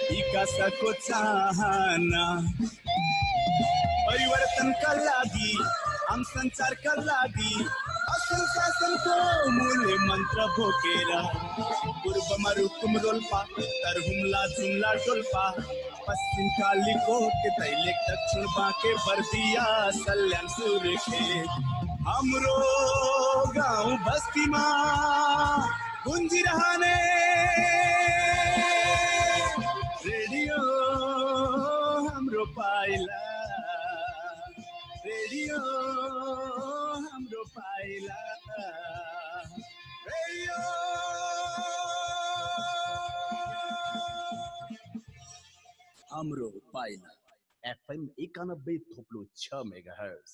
विकासको चाहना परिवर्तनका लागि आम संचारका लागि असल शासनको मूल मन्त्र बोकेर पूर्वमा रुकुम रोल्पा उत्तर हुम्ला जुम्ला डोल्पा पश्चिम कालीकोट दैलेख दक्षिण बाँके बर्दिया सल्यान सुर्खेत हाम्रो गाउँ बस्तीमा गुन्जिरहने रेडियो हाम्रो पाइला रेडियो हाम्रो पाइला रेडियो हाम्रो पाइला FM 91.6 मेगाहर्ज।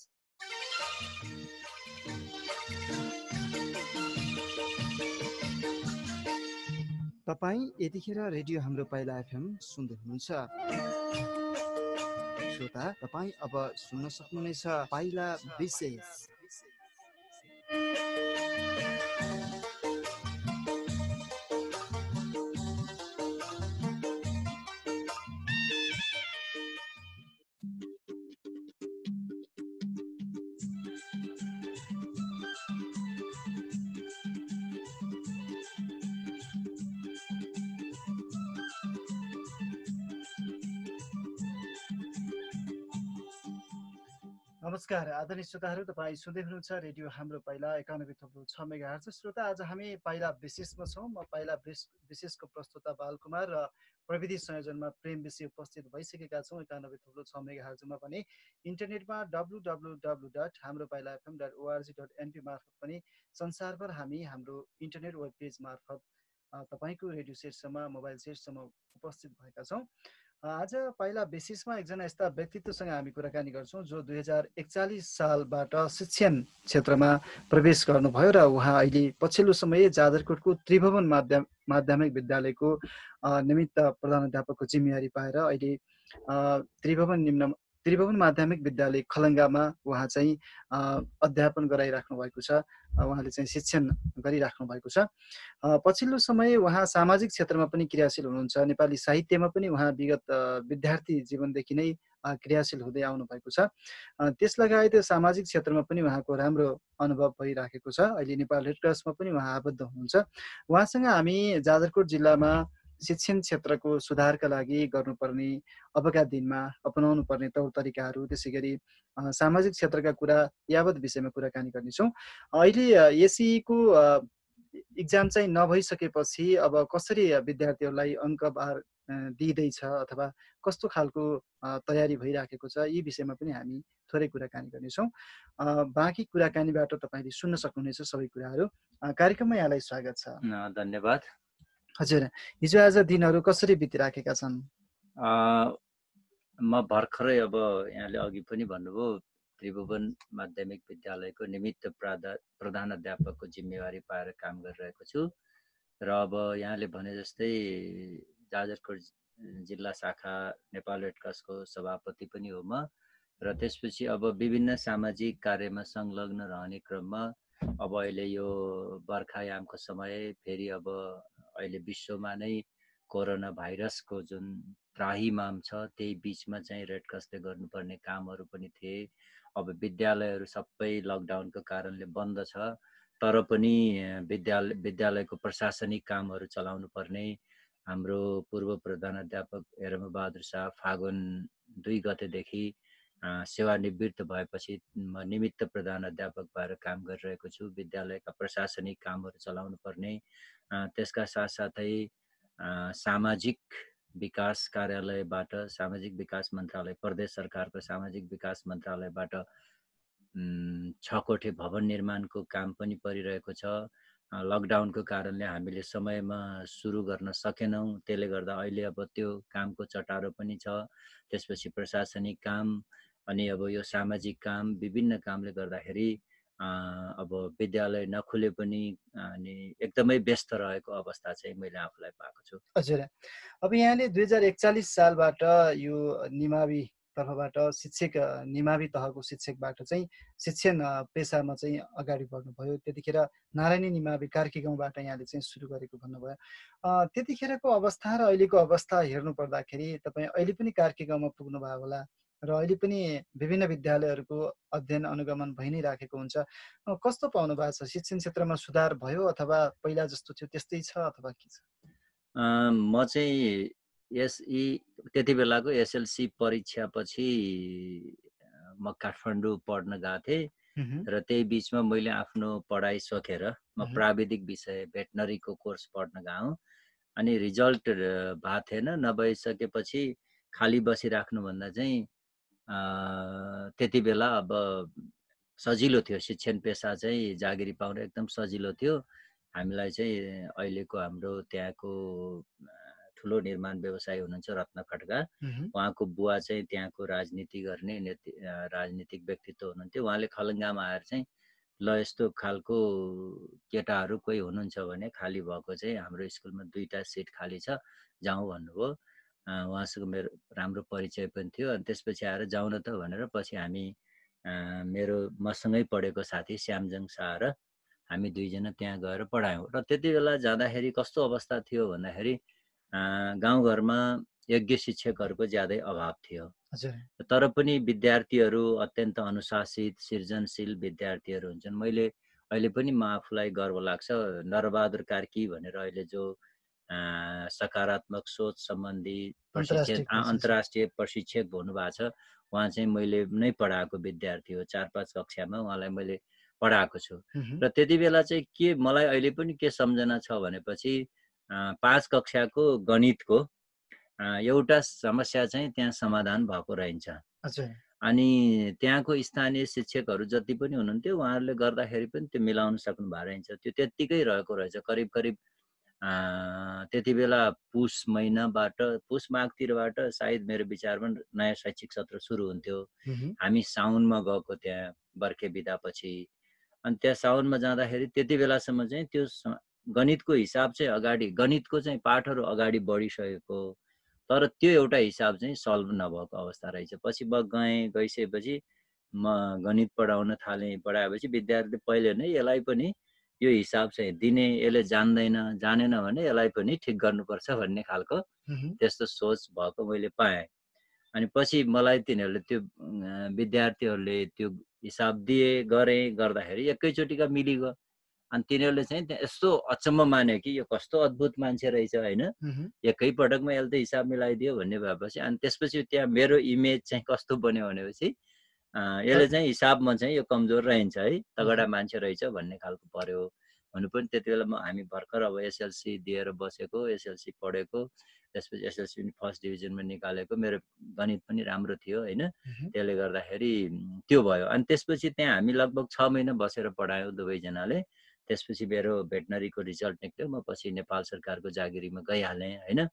तपाईँ यतिखेर रेडियो हाम्रो पाइला एफएम सुन्दै हुनुहुन्छ। श्रोता, तपाईँ अब सुन्न सक्नुहुनेछ पाइला विशेष। नमस्कार आदरणीय श्रोताहरू, तपाईँ सुन्दै हुनुहुन्छ रेडियो हाम्रो पाइला 91.6 मेगाहर्ज। श्रोता, आज हामी पाइला विशेषमा छौँ। म पाइला विशेषको प्रस्तुता बालकुमार र प्रविधि संयोजनमा प्रेम विषय उपस्थित भइसकेका छौँ 91.6 मेगाहर्जमा पनि। इन्टरनेटमा www.hamropailaFM.org.np मार्फत पनि संसारभर हामी हाम्रो इन्टरनेट वेब पेज मार्फत तपाईँको रेडियो सेटसम्म, मोबाइल सेटसम्म उपस्थित भएका छौँ। आज पाइला विशेषमा एकजना यस्ता व्यक्तित्वसँग हामी कुराकानी गर्छौँ जो 2041 सालबाट शिक्षण क्षेत्रमा प्रवेश गर्नुभयो र उहाँ अहिले पछिल्लो समय जाजरकोटको त्रिभुवन माध्यमिक विद्यालयको निमित्त प्रधानाध्यापकको जिम्मेवारी पाएर अहिले त्रिभुवन माध्यमिक विद्यालय खलङ्गामा उहाँ चाहिँ अध्यापन गराइराख्नु भएको छ। उहाँले चाहिँ शिक्षण गरिराख्नु भएको छ। पछिल्लो समय उहाँ सामाजिक क्षेत्रमा पनि क्रियाशील हुनुहुन्छ। नेपाली साहित्यमा पनि उहाँ विगत विद्यार्थी जीवनदेखि नै क्रियाशील हुँदै आउनु भएको छ। त्यस लगायत सामाजिक क्षेत्रमा पनि उहाँको राम्रो अनुभव भइराखेको छ। अहिले नेपाल रेड क्रसमा पनि उहाँ आबद्ध हुनुहुन्छ। उहाँसँग हामी जाजरकोट जिल्लामा शिक्षण क्षेत्रको सुधारका लागि गर्नुपर्ने, अबका दिनमा अपनाउनु पर्ने तौर तरिकाहरू, त्यसै गरी सामाजिक क्षेत्रका कुरा यावत विषयमा कुराकानी गर्नेछौँ। अहिले एसईको इक्जाम चाहिँ नभइसकेपछि अब कसरी विद्यार्थीहरूलाई अङ्कबार दिइँदैछ अथवा कस्तो खालको तयारी भइराखेको छ, यी विषयमा पनि हामी थोरै कुराकानी गर्नेछौँ। बाँकी कुराकानीबाट तपाईँले सुन्न सक्नुहुनेछ सबै कुराहरू। कार्यक्रममा यहाँलाई स्वागत छ। धन्यवाद। हजुर, हिजो आज दिनहरू कसरी बितिराखेका छन्? म भर्खरै अब यहाँले अघि पनि भन्नुभयो त्रिभुवन माध्यमिक विद्यालयको निमित्त प्रधानाध्यापकको जिम्मेवारी पाएर काम गरिरहेको छु र अब यहाँले भने जस्तै जाजरकोट जिल्ला शाखा नेपाल रेड क्रसको सभापति पनि हो म र त्यसपछि अब विभिन्न सामाजिक कार्यमा संलग्न रहने क्रममा अब अहिले यो बर्खायामको समय, फेरि अब अहिले विश्वमा नै कोरोना भाइरसको जुन त्राहिमाम छ त्यही बिचमा चाहिँ रेड क्रसले गर्नुपर्ने कामहरू पनि थिए। अब विद्यालयहरू सबै लकडाउनको कारणले बन्द छ, तर पनि विद्यालयको प्रशासनिक कामहरू चलाउनु पर्ने। हाम्रो पूर्व प्रधानाध्यापक हेरमबहादुर शाह फागुन 2 गतेदेखि सेवानिवृत्त भएपछि म निमित्त प्रधानाध्यापक भएर काम गरिरहेको छु। विद्यालयका प्रशासनिक कामहरू चलाउनु पर्ने, त्यसका साथसाथै सामाजिक विकास कार्यालयबाट, सामाजिक विकास मन्त्रालय, प्रदेश सरकारको सामाजिक विकास मन्त्रालयबाट 6 कोठे भवन निर्माणको काम पनि परिरहेको छ। लकडाउनको कारणले हामीले समयमा सुरु गर्न सकेनौँ, त्यसले गर्दा अहिले अब त्यो कामको चटारो पनि छ। त्यसपछि प्रशासनिक काम अनि अब यो सामाजिक काम, विभिन्न कामले गर्दाखेरि अब विद्यालय नखुले पनि अनि एकदमै व्यस्त रहेको अवस्था चाहिँ मैले आफूलाई पाएको छु। हजुर, अब यहाँले 2041 सालबाट यो निमावी तर्फबाट शिक्षक निमावी तहको शिक्षकबाट चाहिँ शिक्षण पेसामा चाहिँ अगाडि बढ्नुभयो। त्यतिखेर नारायणी निमावी कार्की गाउँबाट यहाँले चाहिँ सुरु गरेको भन्नुभयो। त्यतिखेरको अवस्था र अहिलेको अवस्था हेर्नु पर्दाखेरि तपाईँ अहिले पनि कार्की गाउँमा पुग्नुभयो होला र अहिले पनि विभिन्न विद्यालयहरूको अध्ययन अनुगमन भइ नै राखेको हुन्छ। कस्तो पाउनु भएको छ? शिक्षण क्षेत्रमा सुधार भयो अथवा पहिला जस्तो थियो त्यस्तै छ अथवा के छ? म चाहिँ त्यति बेलाको एसएलसी परीक्षापछि म काठमाडौँ पढ्न गएको थिएँ र त्यही बिचमा मैले आफ्नो पढाइ सकेर म प्राविधिक विषय भेटनरीको कोर्स पढ्न गएँ। अनि रिजल्ट भएको थिएन, नभइसकेपछि खाली बसिराख्नुभन्दा चाहिँ त्यति बेला अब सजिलो थियो, शिक्षण पेसा चाहिँ जागिरी पाउन एकदम सजिलो थियो। हामीलाई चाहिँ अहिलेको हाम्रो त्यहाँको ठुलो निर्माण व्यवसायी हुनुहुन्छ रत्न खड्का, उहाँको बुवा चाहिँ त्यहाँको राजनीति गर्ने राजनीतिक व्यक्तित्व हुनुहुन्थ्यो। उहाँले खलङ्गामा आएर चाहिँ ल यस्तो खालको केटाहरू कोही हुनुहुन्छ भने खाली भएको चाहिँ हाम्रो स्कुलमा 2टा सिट खाली छ, जाउँ भन्नुभयो। उहाँसँग मेरो राम्रो परिचय पनि थियो। अनि त्यसपछि आएर जाउँ न त भनेर पछि हामी मसँगै पढेको साथी श्यामजङ शाह र हामी दुईजना त्यहाँ गएर पढायौँ। र त्यति बेला जाँदाखेरि कस्तो अवस्था थियो भन्दाखेरि गाउँघरमा योग्य शिक्षकहरूको ज्यादै अभाव थियो। तर पनि विद्यार्थीहरू अत्यन्त अनुशासित सृजनशील विद्यार्थीहरू हुन्छन्। मैले अहिले पनि म आफूलाई गर्व लाग्छ, नरबहादुर कार्की भनेर अहिले जो सकारात्मक सोच सम्बन्धी अन्तर्राष्ट्रिय प्रशिक्षक हुनुभएको छ, उहाँ चाहिँ मैले नै पढाएको विद्यार्थी हो। 4-5 कक्षामा उहाँलाई मैले पढाएको छु। र त्यति बेला चाहिँ के मलाई अहिले पनि के सम्झना छ भनेपछि 5 कक्षाको गणितको एउटा समस्या चाहिँ त्यहाँ समाधान भएको रहन्छ। अनि त्यहाँको स्थानीय शिक्षकहरू जति पनि हुनुहुन्थ्यो उहाँहरूले गर्दाखेरि पनि त्यो मिलाउन सक्नु भएको रहन्छ। त्यो त्यत्तिकै रहेको रहेछ। करिब करिब त्यति बेला पुष माघतिरबाट सायद मेरो विचारमा नयाँ शैक्षिक सत्र सुरु हुन्थ्यो। हामी साउनमा गएको त्यहाँ बर्खे बिदापछि। अनि त्यहाँ साउनमा जाँदाखेरि त्यति बेलासम्म चाहिँ त्यो गणितको हिसाब चाहिँ अगाडि, गणितको चाहिँ पाठहरू अगाडि बढिसकेको, तर त्यो एउटा हिसाब चाहिँ सल्भ नभएको अवस्था रहेछ। पछि गइसकेपछि म गणित पढाउन थालेँ। पढाएपछि विद्यार्थीले पहिले नै यसलाई पनि यो हिसाब चाहिँ दिने, यसले जानेन भने यसलाई पनि ठिक गर्नुपर्छ भन्ने खालको त्यस्तो सोच भएको मैले पाएँ। अनि पछि मलाई तिनीहरूले त्यो विद्यार्थीहरूले त्यो हिसाब गर्दाखेरि एकैचोटिका मिलिगयो। अनि तिनीहरूले चाहिँ यस्तो अचम्म मान्यो कि यो कस्तो अद्भुत मान्छे रहेछ होइन, एकैपटकमा यसले त हिसाब मिलाइदियो भन्ने भएपछि। अनि त्यसपछि त्यहाँ मेरो इमेज चाहिँ कस्तो बन्यो भनेपछि यसले चाहिँ हिसाबमा चाहिँ यो कमजोर रहन्छ है, तगडा मान्छे रहेछ भन्ने खालको पर्यो। हुनु पनि त्यति बेला हामी भर्खर अब एसएलसी दिएर बसेको, एसएलसी पढेको, त्यसपछि एसएलसी पनि फर्स्ट डिभिजनमा निकालेको, मेरो गणित पनि राम्रो थियो होइन, त्यसले गर्दाखेरि त्यो भयो। अनि त्यसपछि त्यहाँ हामी लगभग 6 महिना बसेर पढायौँ दुवैजनाले। त्यसपछि मेरो भेटनरीको रिजल्ट निक्ल्यो, म पछि नेपाल सरकारको जागिरीमा गइहालेँ होइन।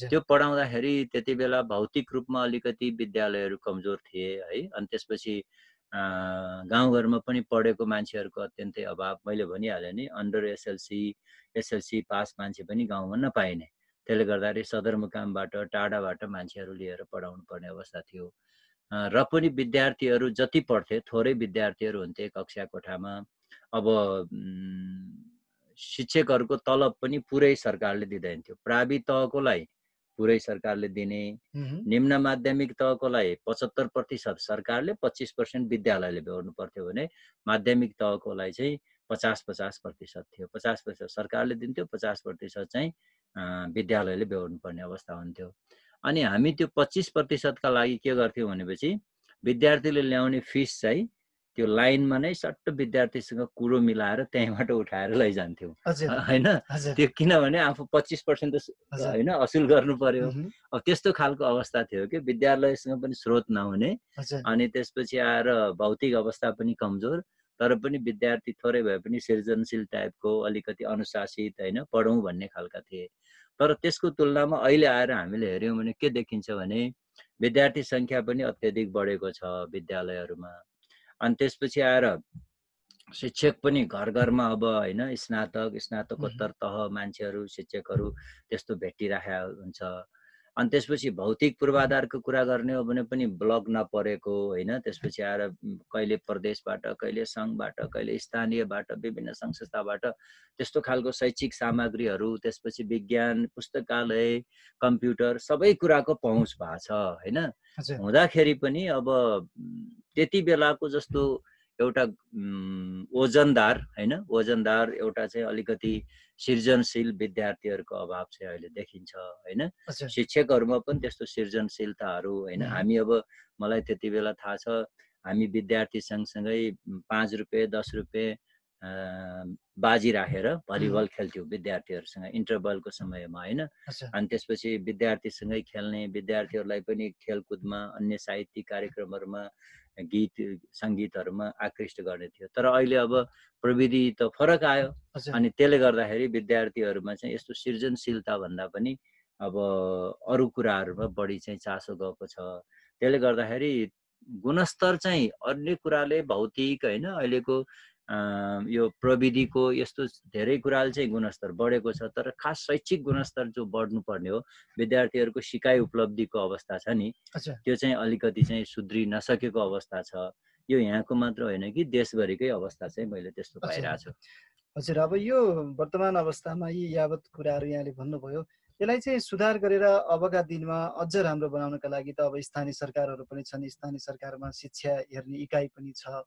त्यो पढाउँदाखेरि त्यति बेला भौतिक रूपमा अलिकति विद्यालयहरू कमजोर थिए है। अनि त्यसपछि गाउँघरमा पनि पढेको मान्छेहरूको अत्यन्तै अभाव। मैले भनिहालेँ नि, अन्डर एसएलसी पास मान्छे पनि गाउँमा नपाइने। त्यसले गर्दाखेरि सदरमुकामबाट टाढाबाट मान्छेहरू लिएर पढाउनु पर्ने अवस्था थियो। र पनि विद्यार्थीहरू जति पढ्थे थोरै विद्यार्थीहरू हुन्थे कक्षा कोठामा। अब शिक्षकहरूको तलब पनि पुरै सरकारले दिँदैन थियो। प्रावि तहकोलाई पुरै सरकारले दिने, निम्न माध्यमिक तहकोलाई 75% सरकारले, 25% विद्यालयले बेहोर्नु पर्थ्यो भने माध्यमिक तहकोलाई चाहिँ 50-50% थियो। 50% सरकारले दिन्थ्यो, 50% चाहिँ विद्यालयले बेहोर्नु पर्ने अवस्था हुन्थ्यो। अनि हामी त्यो 25% का लागि के गर्थ्यौँ भनेपछि विद्यार्थीले ल्याउने फिस चाहिँ त्यो लाइनमा नै सट्ट विद्यार्थीसँग कुरो मिलाएर त्यहीँबाट उठाएर लैजान्थ्यौँ होइन। त्यो किनभने आफू 25% होइन असुल गर्नु पर्यो। अब त्यस्तो खालको अवस्था थियो कि विद्यालयसँग पनि स्रोत नहुने, अनि त्यसपछि आएर भौतिक अवस्था पनि कमजोर, तर पनि विद्यार्थी थोरै भए पनि सृजनशील टाइपको, अलिकति अनुशासित होइन, पढौँ भन्ने खालका थिए। तर त्यसको तुलनामा अहिले आएर हामीले हेऱ्यौँ भने के देखिन्छ भने विद्यार्थी सङ्ख्या पनि अत्यधिक बढेको छ विद्यालयहरूमा। अनि त्यसपछि आएर शिक्षक पनि घर घरमा अब होइन स्नातकोत्तर तह मान्छेहरू शिक्षकहरू त्यस्तो भेटिराखेका हुन्छ। अनि त्यसपछि भौतिक पूर्वाधारको कुरा गर्ने हो भने पनि ब्लक नपरेको होइन, त्यसपछि आएर कहिले प्रदेशबाट, कहिले सङ्घबाट, कहिले स्थानीयबाट, विभिन्न सङ्घ संस्थाबाट त्यस्तो खालको शैक्षिक सामग्रीहरू, त्यसपछि विज्ञान पुस्तकालय, कम्प्युटर सबै कुराको पहुँच भएको छ होइन। हुँदाखेरि पनि अब त्यति बेलाको जस्तो एउटा वजनदार होइन, वजनदार एउटा चाहिँ अलिकति सृजनशील विद्यार्थीहरूको अभाव चाहिँ अहिले देखिन्छ होइन। शिक्षकहरूमा पनि त्यस्तो सृजनशीलताहरू होइन। हामी अब मलाई त्यति बेला थाहा छ, हामी विद्यार्थी सँगसँगै 5 रुपियाँ 10 रुपियाँ बाजी राखेर भलिबल खेल्थ्यौँ विद्यार्थीहरूसँग इन्टरभलको समयमा होइन। अनि त्यसपछि विद्यार्थीसँगै खेल्ने, विद्यार्थीहरूलाई पनि खेलकुदमा अन्य साहित्यिक कार्यक्रमहरूमा गीत सङ्गीतहरूमा आकृष्ट गर्ने थियो। तर अहिले अब प्रविधि त फरक आयो अनि त्यसले गर्दाखेरि विद्यार्थीहरूमा चाहिँ यस्तो सृजनशीलता भन्दा पनि अब अरू कुराहरूमा बढी चाहिँ चासो गएको छ। त्यसले गर्दाखेरि गुणस्तर चाहिँ अन्य कुराले भौतिक होइन, अहिलेको यो प्रविधिको यस्तो धेरै कुराले चाहिँ गुणस्तर बढेको छ। तर खास शैक्षिक गुणस्तर जो बढ्नुपर्ने हो, विद्यार्थीहरूको सिकाइ उपलब्धिको अवस्था छ नि, त्यो चाहिँ अलिकति चाहिँ सुध्रि नसकेको अवस्था छ। यो यहाँको मात्र होइन कि देशभरिकै अवस्था चाहिँ मैले त्यस्तो पाइरहेको छु। हजुर, अब यो वर्तमान अवस्थामा यी यावत कुराहरू यहाँले भन्नुभयो, यसलाई चाहिँ सुधार गरेर अबका दिनमा अझ राम्रो बनाउनका लागि त अब स्थानीय सरकारहरू पनि छन्, स्थानीय सरकारमा शिक्षा हेर्ने इकाइ पनि छ।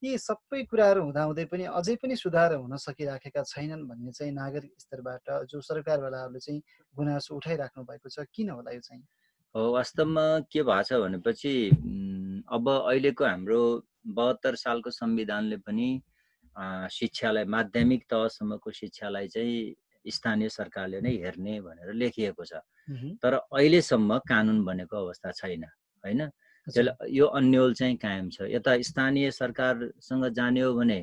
यी सबै कुराहरू हुँदाहुँदै पनि अझै पनि सुधार हुन सकिराखेका छैनन् भन्ने चाहिँ नागरिक स्तरबाट जो सरकारवालाहरूले चाहिँ गुनासो उठाइराख्नु भएको छ। किन होला यो चाहिँ? हो, वास्तवमा के भएको छ भनेपछि अब अहिलेको हाम्रो 72 सालको संविधानले पनि शिक्षालाई, माध्यमिक तहसम्मको शिक्षालाई चाहिँ स्थानीय सरकारले नै हेर्ने भनेर लेखिएको छ। तर अहिलेसम्म कानुन बनेको अवस्था छैन होइन। त्यसले यो अन्यल चाहिँ कायम छ। यता स्थानीय सरकारसँग जाने हो भने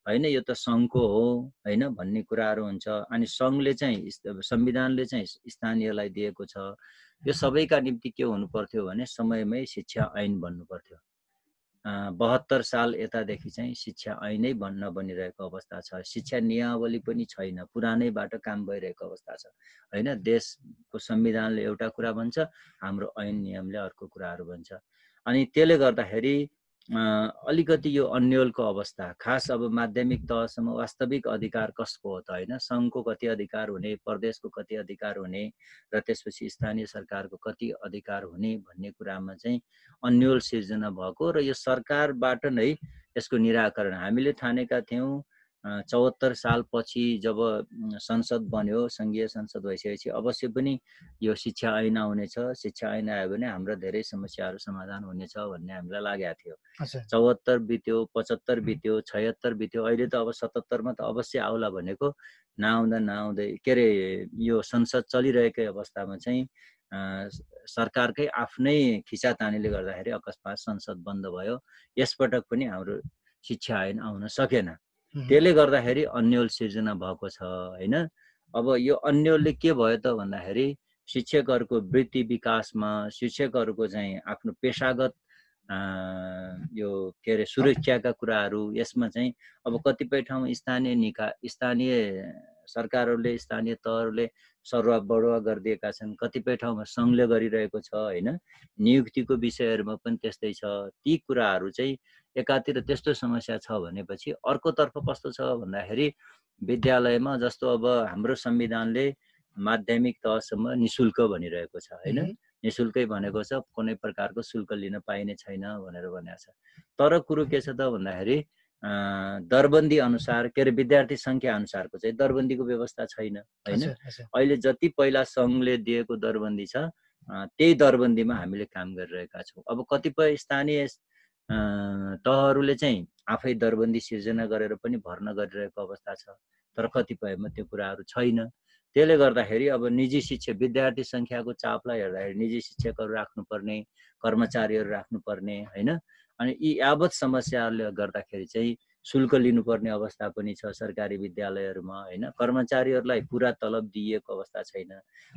होइन, यो त सङ्घको हो होइन भन्ने कुराहरू हुन्छ। अनि सङ्घले चाहिँ, संविधानले चाहिँ स्थानीयलाई दिएको छ। यो सबैका निम्ति के हुनु पर्थ्यो भने समयमै शिक्षा ऐन बन्नु पर्थ्यो। 72 साल यतादेखि चाहिँ शिक्षा ऐनै नबनिरहेको अवस्था छ। शिक्षा नियमावली पनि छैन, पुरानैबाट काम भइरहेको अवस्था छ होइन। देशको संविधानले एउटा कुरा भन्छ, हाम्रो ऐन नियमले अर्को कुराहरू भन्छ। अनि त्यसले गर्दाखेरि अलिकति यो अन्यलको अवस्था, खास अब माध्यमिक तहसम्म वास्तविक अधिकार कसको हो त होइन, सङ्घको कति अधिकार हुने, प्रदेशको कति अधिकार हुने र त्यसपछि स्थानीय सरकारको कति अधिकार हुने भन्ने कुरामा चाहिँ अन्यल सिर्जना भएको र यो सरकारबाट नै यसको निराकरण हामीले ठानेका थियौँ। 74 सालपछि जब संसद बन्यो, सङ्घीय संसद भइसकेपछि अवश्य पनि यो शिक्षा ऐन आउनेछ, शिक्षा ऐन आयो भने हाम्रो धेरै समस्याहरू समाधान हुनेछ भन्ने हामीलाई लागेको थियो। 74 बित्यो, 75 बित्यो, 76 बित्यो, अहिले त अब 77 मा त अवश्य आउला भनेको नआउँदै के अरे यो संसद चलिरहेकै अवस्थामा चाहिँ सरकारकै आफ्नै खिचातानीले गर्दाखेरि अकस्मात संसद बन्द भयो। यसपटक पनि हाम्रो शिक्षा ऐन आउन सकेन। त्यसले गर्दाखेरि अन्यल सिर्जना भएको छ होइन। अब यो अन्यलले के भयो त भन्दाखेरि शिक्षकहरूको वृत्ति विकासमा, शिक्षकहरूको चाहिँ आफ्नो पेसागत यो के अरे सुरक्षाका कुराहरू, यसमा चाहिँ अब कतिपय ठाउँमा स्थानीय सरकारहरूले, स्थानीय तहहरूले सरुवा बढुवा गरिदिएका छन्, कतिपय ठाउँमा सङ्घले गरिरहेको छ होइन। नियुक्तिको विषयहरूमा पनि त्यस्तै छ। ती कुराहरू चाहिँ एकातिर त्यस्तो समस्या छ भनेपछि अर्कोतर्फ कस्तो छ भन्दाखेरि विद्यालयमा जस्तो अब हाम्रो संविधानले माध्यमिक तहसम्म निशुल्क भनिरहेको छ होइन। निशुल्कै भनेको छ, कुनै प्रकारको शुल्क लिन पाइने छैन भनेर भनेको छ। तर कुरो के छ त भन्दाखेरि दरबन्दी अनुसार के अरे विद्यार्थी सङ्ख्या अनुसारको चाहिँ दरबन्दीको व्यवस्था छैन होइन। अहिले जति पहिला सङ्घले दिएको दरबन्दी छ त्यही दरबन्दीमा हामीले काम गरिरहेका छौँ। अब कतिपय स्थानीय तहहरूले चाहिँ आफै दरबन्दी सिर्जना गरेर पनि भर्ना गरिरहेको अवस्था छ, तर कतिपयमा त्यो कुराहरू छैन। त्यसले गर्दाखेरि अब निजी शिक्षक, विद्यार्थी सङ्ख्याको चापलाई हेर्दाखेरि निजी शिक्षकहरू राख्नुपर्ने, कर्मचारीहरू राख्नुपर्ने होइन। अनि यी यावत समस्याहरूले गर्दाखेरि चाहिँ शुल्क लिनुपर्ने अवस्था पनि छ सरकारी विद्यालयहरूमा होइन। कर्मचारीहरूलाई पुरा तलब दिइएको अवस्था छैन।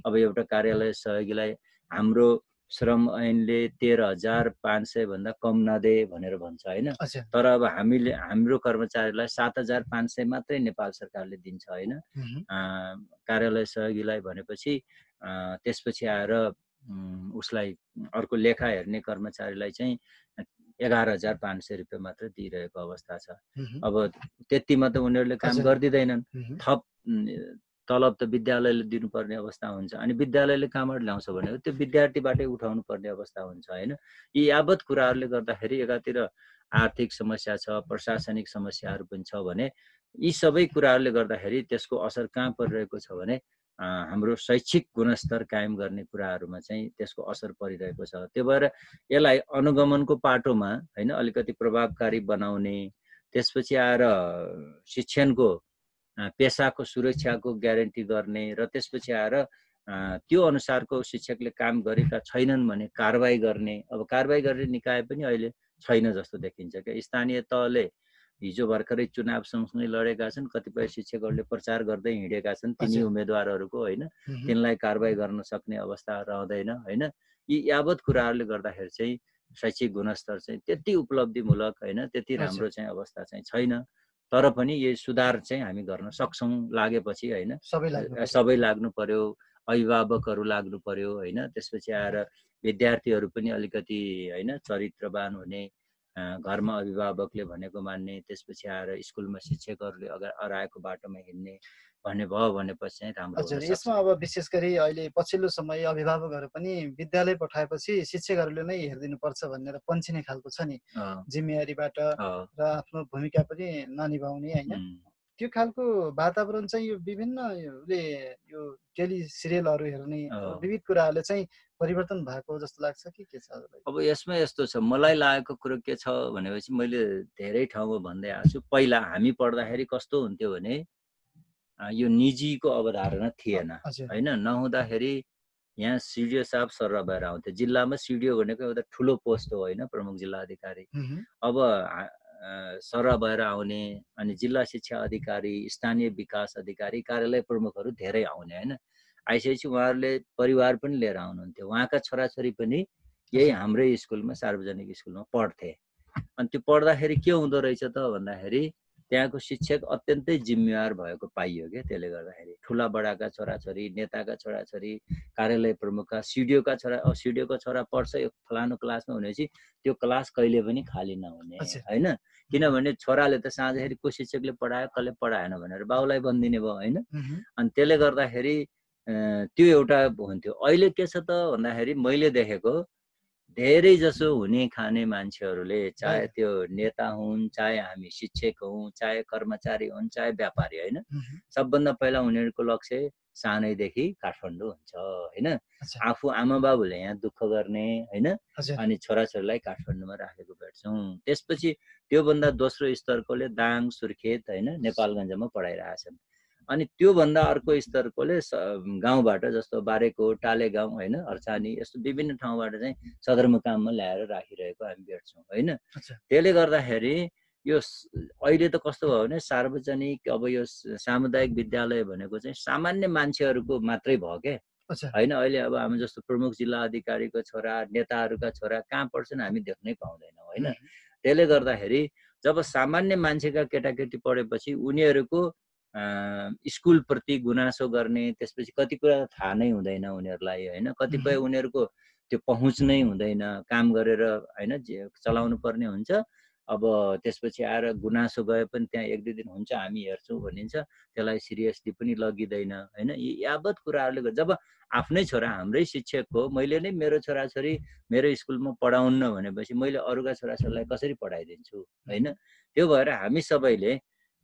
अब एउटा कार्यालय सहयोगीलाई हाम्रो श्रम ऐनले 13,500 भन्दा कम नदे भनेर भन्छ होइन। तर अब हाम्रो कर्मचारीलाई 7,500 मात्रै नेपाल सरकारले दिन्छ होइन। कार्यालय सहयोगीलाई भनेपछि त्यसपछि आएर उसलाई अर्को लेखा हेर्ने कर्मचारीलाई चाहिँ 11,500 रुपियाँ मात्र दिइरहेको अवस्था छ। अब त्यतिमा त उनीहरूले काम गरिदिँदैनन्, थप तलब त विद्यालयले दिनुपर्ने अवस्था हुन्छ। अनि विद्यालयले कहाँबाट ल्याउँछ भने त्यो विद्यार्थीबाटै उठाउनु पर्ने अवस्था हुन्छ होइन। यी यावत कुराहरूले गर्दाखेरि एकातिर आर्थिक समस्या छ, प्रशासनिक समस्याहरू पनि छ भने यी सबै कुराहरूले गर्दाखेरि त्यसको असर कहाँ परिरहेको छ भने हाम्रो शैक्षिक गुणस्तर कायम गर्ने कुराहरूमा चाहिँ त्यसको असर परिरहेको छ। त्यो भएर यसलाई अनुगमनको पाटोमा होइन अलिकति प्रभावकारी बनाउने, त्यसपछि आएर शिक्षणको पेसाको सुरक्षाको ग्यारेन्टी गर्ने र त्यसपछि आएर त्यो अनुसारको शिक्षकले काम गरेका छैनन् भने कारबाही गर्ने। अब कारबाही गर्ने निकाय पनि अहिले छैन जस्तो देखिन्छ क्या। स्थानीय तहले हिजो भर्खरै चुनाव सँगसँगै लडेका छन्, कतिपय शिक्षकहरूले प्रचार गर्दै हिँडेका छन् तिनी उम्मेदवारहरूको होइन, तिनलाई कारबाही गर्न सक्ने अवस्था रहँदैन होइन। यी यावत कुराहरूले गर्दाखेरि चाहिँ शैक्षिक गुणस्तर चाहिँ त्यति उपलब्धिमूलक होइन, त्यति राम्रो चाहिँ अवस्था चाहिँ छैन। तर पनि यो सुधार चाहिँ हामी गर्न सक्छौँ लागेपछि होइन। सबै लाग्नु पर्यो, अभिभावकहरू लाग्नु पर्यो होइन। त्यसपछि आएर विद्यार्थीहरू पनि अलिकति होइन चरित्रवान हुने, घरमा अभिभावकले भनेको मान्ने, त्यसपछि आएर स्कुलमा शिक्षकहरूले अराएको बाटोमा हिँड्ने भन्ने भयो भनेपछि चाहिँ राम्रो हुन्छ। यसमा अब विशेष गरी अहिले पछिल्लो समय अभिभावकहरू पनि विद्यालय पठाएपछि शिक्षकहरूले नै हेरिदिनुपर्छ भनेर पन्छिने खालको छ नि जिम्मेवारीबाट र आफ्नो भूमिका पनि ननिभाउने होइन। त्यो खालको वातावरण चाहिँ यो विभिन्न यो टेली सिरियलहरू हेर्ने विविध कुराहरूले चाहिँ परिवर्तन भएको जस्तो लाग्छ कि के छ? अब यसमा यस्तो छ, मलाई लागेको कुरो के छ भनेपछि मैले धेरै ठाउँमा भन्दै आएको छु। पहिला हामी पढ्दाखेरि कस्तो हुन्थ्यो भने यो निजीको अवधारणा थिएन होइन। नहुँदाखेरि यहाँ सिडिओ साहब सर भएर आउँथे। जिल्लामा सिडिओ भनेको एउटा ठुलो पोस्ट हो होइन, प्रमुख जिल्ला अधिकारी। अब सर भएर आउने अनि जिल्ला शिक्षा अधिकारी, स्थानीय विकास अधिकारी, कार्यालय प्रमुखहरू धेरै आउने होइन। आइसकेपछि उहाँहरूले परिवार पनि लिएर आउनुहुन्थ्यो। उहाँका छोराछोरी पनि यही हाम्रै स्कुलमा सार्वजनिक स्कुलमा पढ्थे। अनि त्यो पढ्दाखेरि के हुँदो रहेछ त भन्दाखेरि त्यहाँको शिक्षक अत्यन्तै जिम्मेवार भएको पाइयो क्या। त्यसले गर्दाखेरि ठुला बडाका छोराछोरी, नेताका छोराछोरी, कार्यालय प्रमुखका, सिडिओका छोरा, सिडिओको छोरा पढ्छ यो फलानु क्लासमा भनेपछि त्यो क्लास कहिले पनि खाली नहुने होइन। किनभने छोराले त साँझखेरि को शिक्षकले पढायो कसले पढाएन भनेर बाउलाई भनिदिने भयो होइन। अनि त्यसले गर्दाखेरि त्यो एउटा हुन्थ्यो। अहिले के छ त भन्दाखेरि मैले देखेको धेरै जसो हुने खाने मान्छेहरूले, चाहे त्यो नेता हुन्, चाहे हामी शिक्षक हौँ, चाहे कर्मचारी हुन्, चाहे व्यापारी होइन, सबभन्दा पहिला उनीहरूको लक्ष्य सानैदेखि काठमाडौँ हुन्छ होइन। आफू आमा बाबुले यहाँ दुःख गर्ने होइन, अनि छोराछोरीलाई काठमाडौँमा राखेको भेट्छौँ। त्यसपछि त्योभन्दा दोस्रो स्तरकोले दाङ, सुर्खेत होइन, नेपालगञ्जमा पढाइरहेछन्। अनि त्योभन्दा अर्को स्तरकोले गाउँबाट जस्तो बारेकोट, टालेगाउँ होइन, अर्चानी यस्तो विभिन्न ठाउँबाट चाहिँ सदरमुकाममा ल्याएर राखिरहेको हामी भेट्छौँ होइन। त्यसले गर्दाखेरि यो अहिले त कस्तो भयो भने सार्वजनिक अब यो सामुदायिक विद्यालय भनेको चाहिँ सामान्य मान्छेहरूको मात्रै भयो क्या होइन। अहिले अब हामी जस्तो प्रमुख जिल्ला अधिकारीको छोरा, नेताहरूका छोरा कहाँ पढ्छन् हामी देख्नै पाउँदैनौँ होइन। त्यसले गर्दाखेरि जब सामान्य मान्छेका केटाकेटी पढेपछि उनीहरूको स्कुलप्रति गुनासो गर्ने, त्यसपछि कति कुरा थाहा नै हुँदैन उनीहरूलाई होइन। कतिपय उनीहरूको त्यो पहुँच नै हुँदैन, काम गरेर होइन चलाउनु पर्ने हुन्छ। अब त्यसपछि आएर गुनासो गए पनि त्यहाँ 1-2 दिन हुन्छ हामी हेर्छौँ भनिन्छ, त्यसलाई सिरियसली पनि लगिँदैन होइन। यी यावत कुराहरूले जब आफ्नै छोरा हाम्रै शिक्षक हो, मैले नै मेरो छोराछोरी मेरो स्कुलमा पढाउन्न भनेपछि मैले अरूका छोराछोरीलाई कसरी पढाइदिन्छु होइन। त्यो भएर हामी सबैले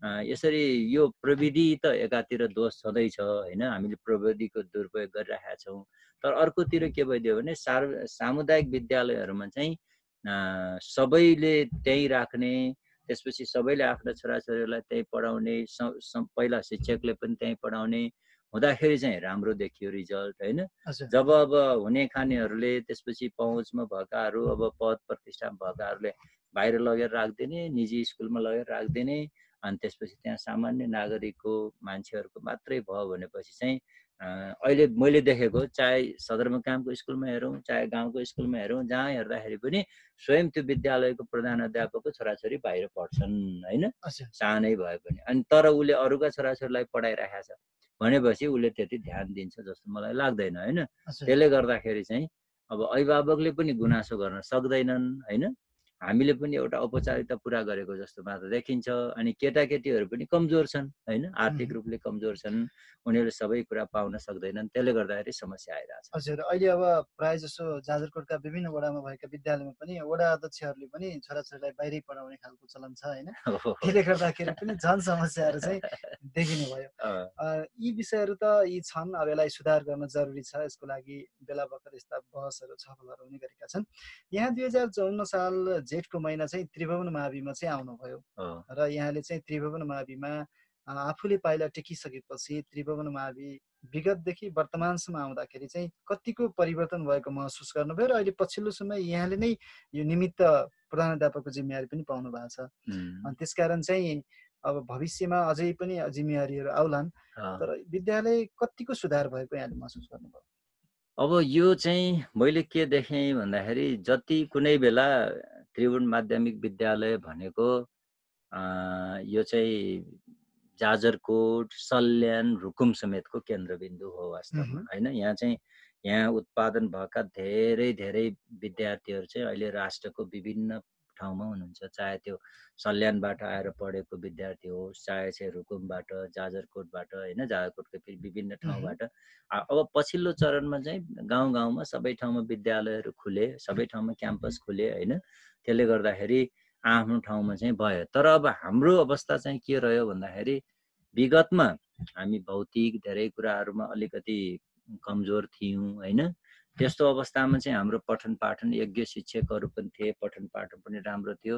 यसरी यो प्रविधि त एकातिर दोष छँदैछ होइन, हामीले प्रविधिको दुरुपयोग गरिरहेका छौँ। तर अर्कोतिर के भइदियो भने सामुदायिक विद्यालयहरूमा चाहिँ सबैले त्यहीँ राख्ने, त्यसपछि सबैले आफ्ना छोराछोरीलाई त्यहीँ पढाउने, पहिला शिक्षकले पनि त्यहीँ पढाउने हुँदाखेरि चाहिँ राम्रो देखियो रिजल्ट होइन। जब अब हुने खानेहरूले, त्यसपछि पहुँचमा भएकाहरू, अब पद प्रतिष्ठामा भएकाहरूले बाहिर लगेर राखिदिने, निजी स्कुलमा लगेर राखिदिने, अनि त्यसपछि त्यहाँ सामान्य नागरिकको मान्छेहरूको मात्रै भयो भनेपछि चाहिँ अहिले मैले देखेको चाहे सदरमुकामको स्कुलमा हेरौँ, चाहे गाउँको स्कुलमा हेरौँ, जहाँ हेर्दाखेरि पनि स्वयं त्यो विद्यालयको प्रधान अध्यापकको छोराछोरी बाहिर पढ्छन् होइन, सानै भए पनि। अनि तर उसले अरूका छोराछोरीलाई पढाइरहेको छ। भनेपछि उसले त्यति ध्यान दिन्छ जस्तो मलाई लाग्दैन हैन। हजुर त्यसले गर्दाखेरि चाहिँ अब अभिभावकले पनि गुनासो गर्न सक्दैनन् हैन। हामीले पनि एउटा औपचारिकता पुरा गरेको जस्तो मात्र देखिन्छ। अनि केटाकेटीहरू पनि कमजोर छन् हैन, आर्थिक रूपले कमजोर छन्, उनीहरूले सबै कुरा पाउन सक्दैनन्, त्यसले गर्दाखेरि समस्या आइरहेछ। हजुर अहिले अब प्राय जसो जाजरकोटका विभिन्न वडामा भएका विद्यालयमा पनि वडा अध्यक्षहरूले पनि छोराछोरीलाई बाहिरै पढाउने खालको चलन छ हैन। त्यसले गर्दाखेरि पनि झन् समस्याहरू चाहिँ देखिने भयो। यी विषयहरू त यी छन्, अब यसलाई सुधार गर्न जरुरी छ। यसको लागि बेला बखत यस्ता बहसहरू छलफलहरू हुने गरेका छन्। यहाँ 2054 साल जेठको महिना चाहिँ त्रिभुवन माविमा चाहिँ आउनुभयो र यहाँले चाहिँ त्रिभुवन माविमा आफूले पाइला टेकिसकेपछि त्रिभुवन मावि विगतदेखि वर्तमानसम्म आउँदाखेरि चाहिँ कतिको परिवर्तन भएको महसुस गर्नुभयो र अहिले पछिल्लो समय यहाँले नै यो निमित्त प्रधानाध्यापकको जिम्मेवारी पनि पाउनु भएको छ। अनि त्यसकारण चाहिँ अब भविष्यमा अझै पनि जिम्मेवारीहरू आउलान्, तर विद्यालय कतिको सुधार भएको यहाँले महसुस गर्नुभयो? अब यो चाहिँ मैले के देखेँ भन्दाखेरि जति कुनै बेला त्रिभुवन माध्यमिक विद्यालय भनेको यो चाहिँ जाजरकोट, सल्यान, रुकुम समेतको केन्द्रबिन्दु हो वास्तवमा हैन। यहाँ उत्पादन भएका धेरै विद्यार्थीहरू चाहिँ अहिले राष्ट्रको विभिन्न ठाउँमा हुनुहुन्छ। चाहे त्यो सल्यानबाट आएर पढेको विद्यार्थी होस्, चाहे चाहिँ रुकुमबाट, जाजरकोटबाट हैन, जाजरकोटको फेरि विभिन्न ठाउँबाट। अब पछिल्लो चरणमा चाहिँ गाउँ गाउँमा सबै ठाउँमा विद्यालयहरू खुले, सबै ठाउँमा क्याम्पस खुले हैन। त्यसले गर्दाखेरि आफ्नो ठाउँमा चाहिँ भयो। तर अब हाम्रो अवस्था चाहिँ के रह्यो भन्दाखेरि विगतमा हामी भौतिक धेरै कुराहरूमा अलिकति कमजोर थियौँ हैन। त्यस्तो अवस्थामा चाहिँ हाम्रो पठन पाठन योग्य शिक्षकहरू पनि थिए, पठन पाठन पनि राम्रो थियो।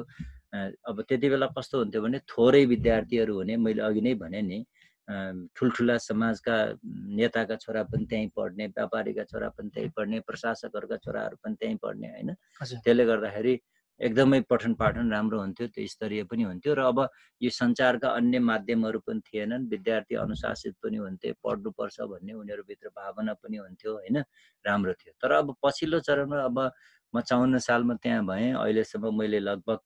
अब त्यति बेला कस्तो हुन्थ्यो भने थोरै विद्यार्थीहरू हुने, मैले अघि नै भने नि ठुल्ठुला समाजका नेताका छोरा पनि त्यहीँ पढ्ने, व्यापारीका छोरा पनि त्यहीँ पढ्ने, प्रशासकहरूका छोराहरू पनि त्यहीँ पढ्ने हैन। त्यसले गर्दाखेरि एकदमै पठन पाठन राम्रो हुन्थ्यो, त्यो स्तरीय पनि हुन्थ्यो। र अब यो सञ्चारका अन्य माध्यमहरू पनि थिएनन्, विद्यार्थी अनुशासित पनि हुन्थे, पढ्नुपर्छ भन्ने उनीहरूभित्र भावना पनि हुन्थ्यो हैन, राम्रो थियो। तर अब पछिल्लो चरणमा अब म 54 सालमा त्यहाँ भएँ, अहिलेसम्म मैले लगभग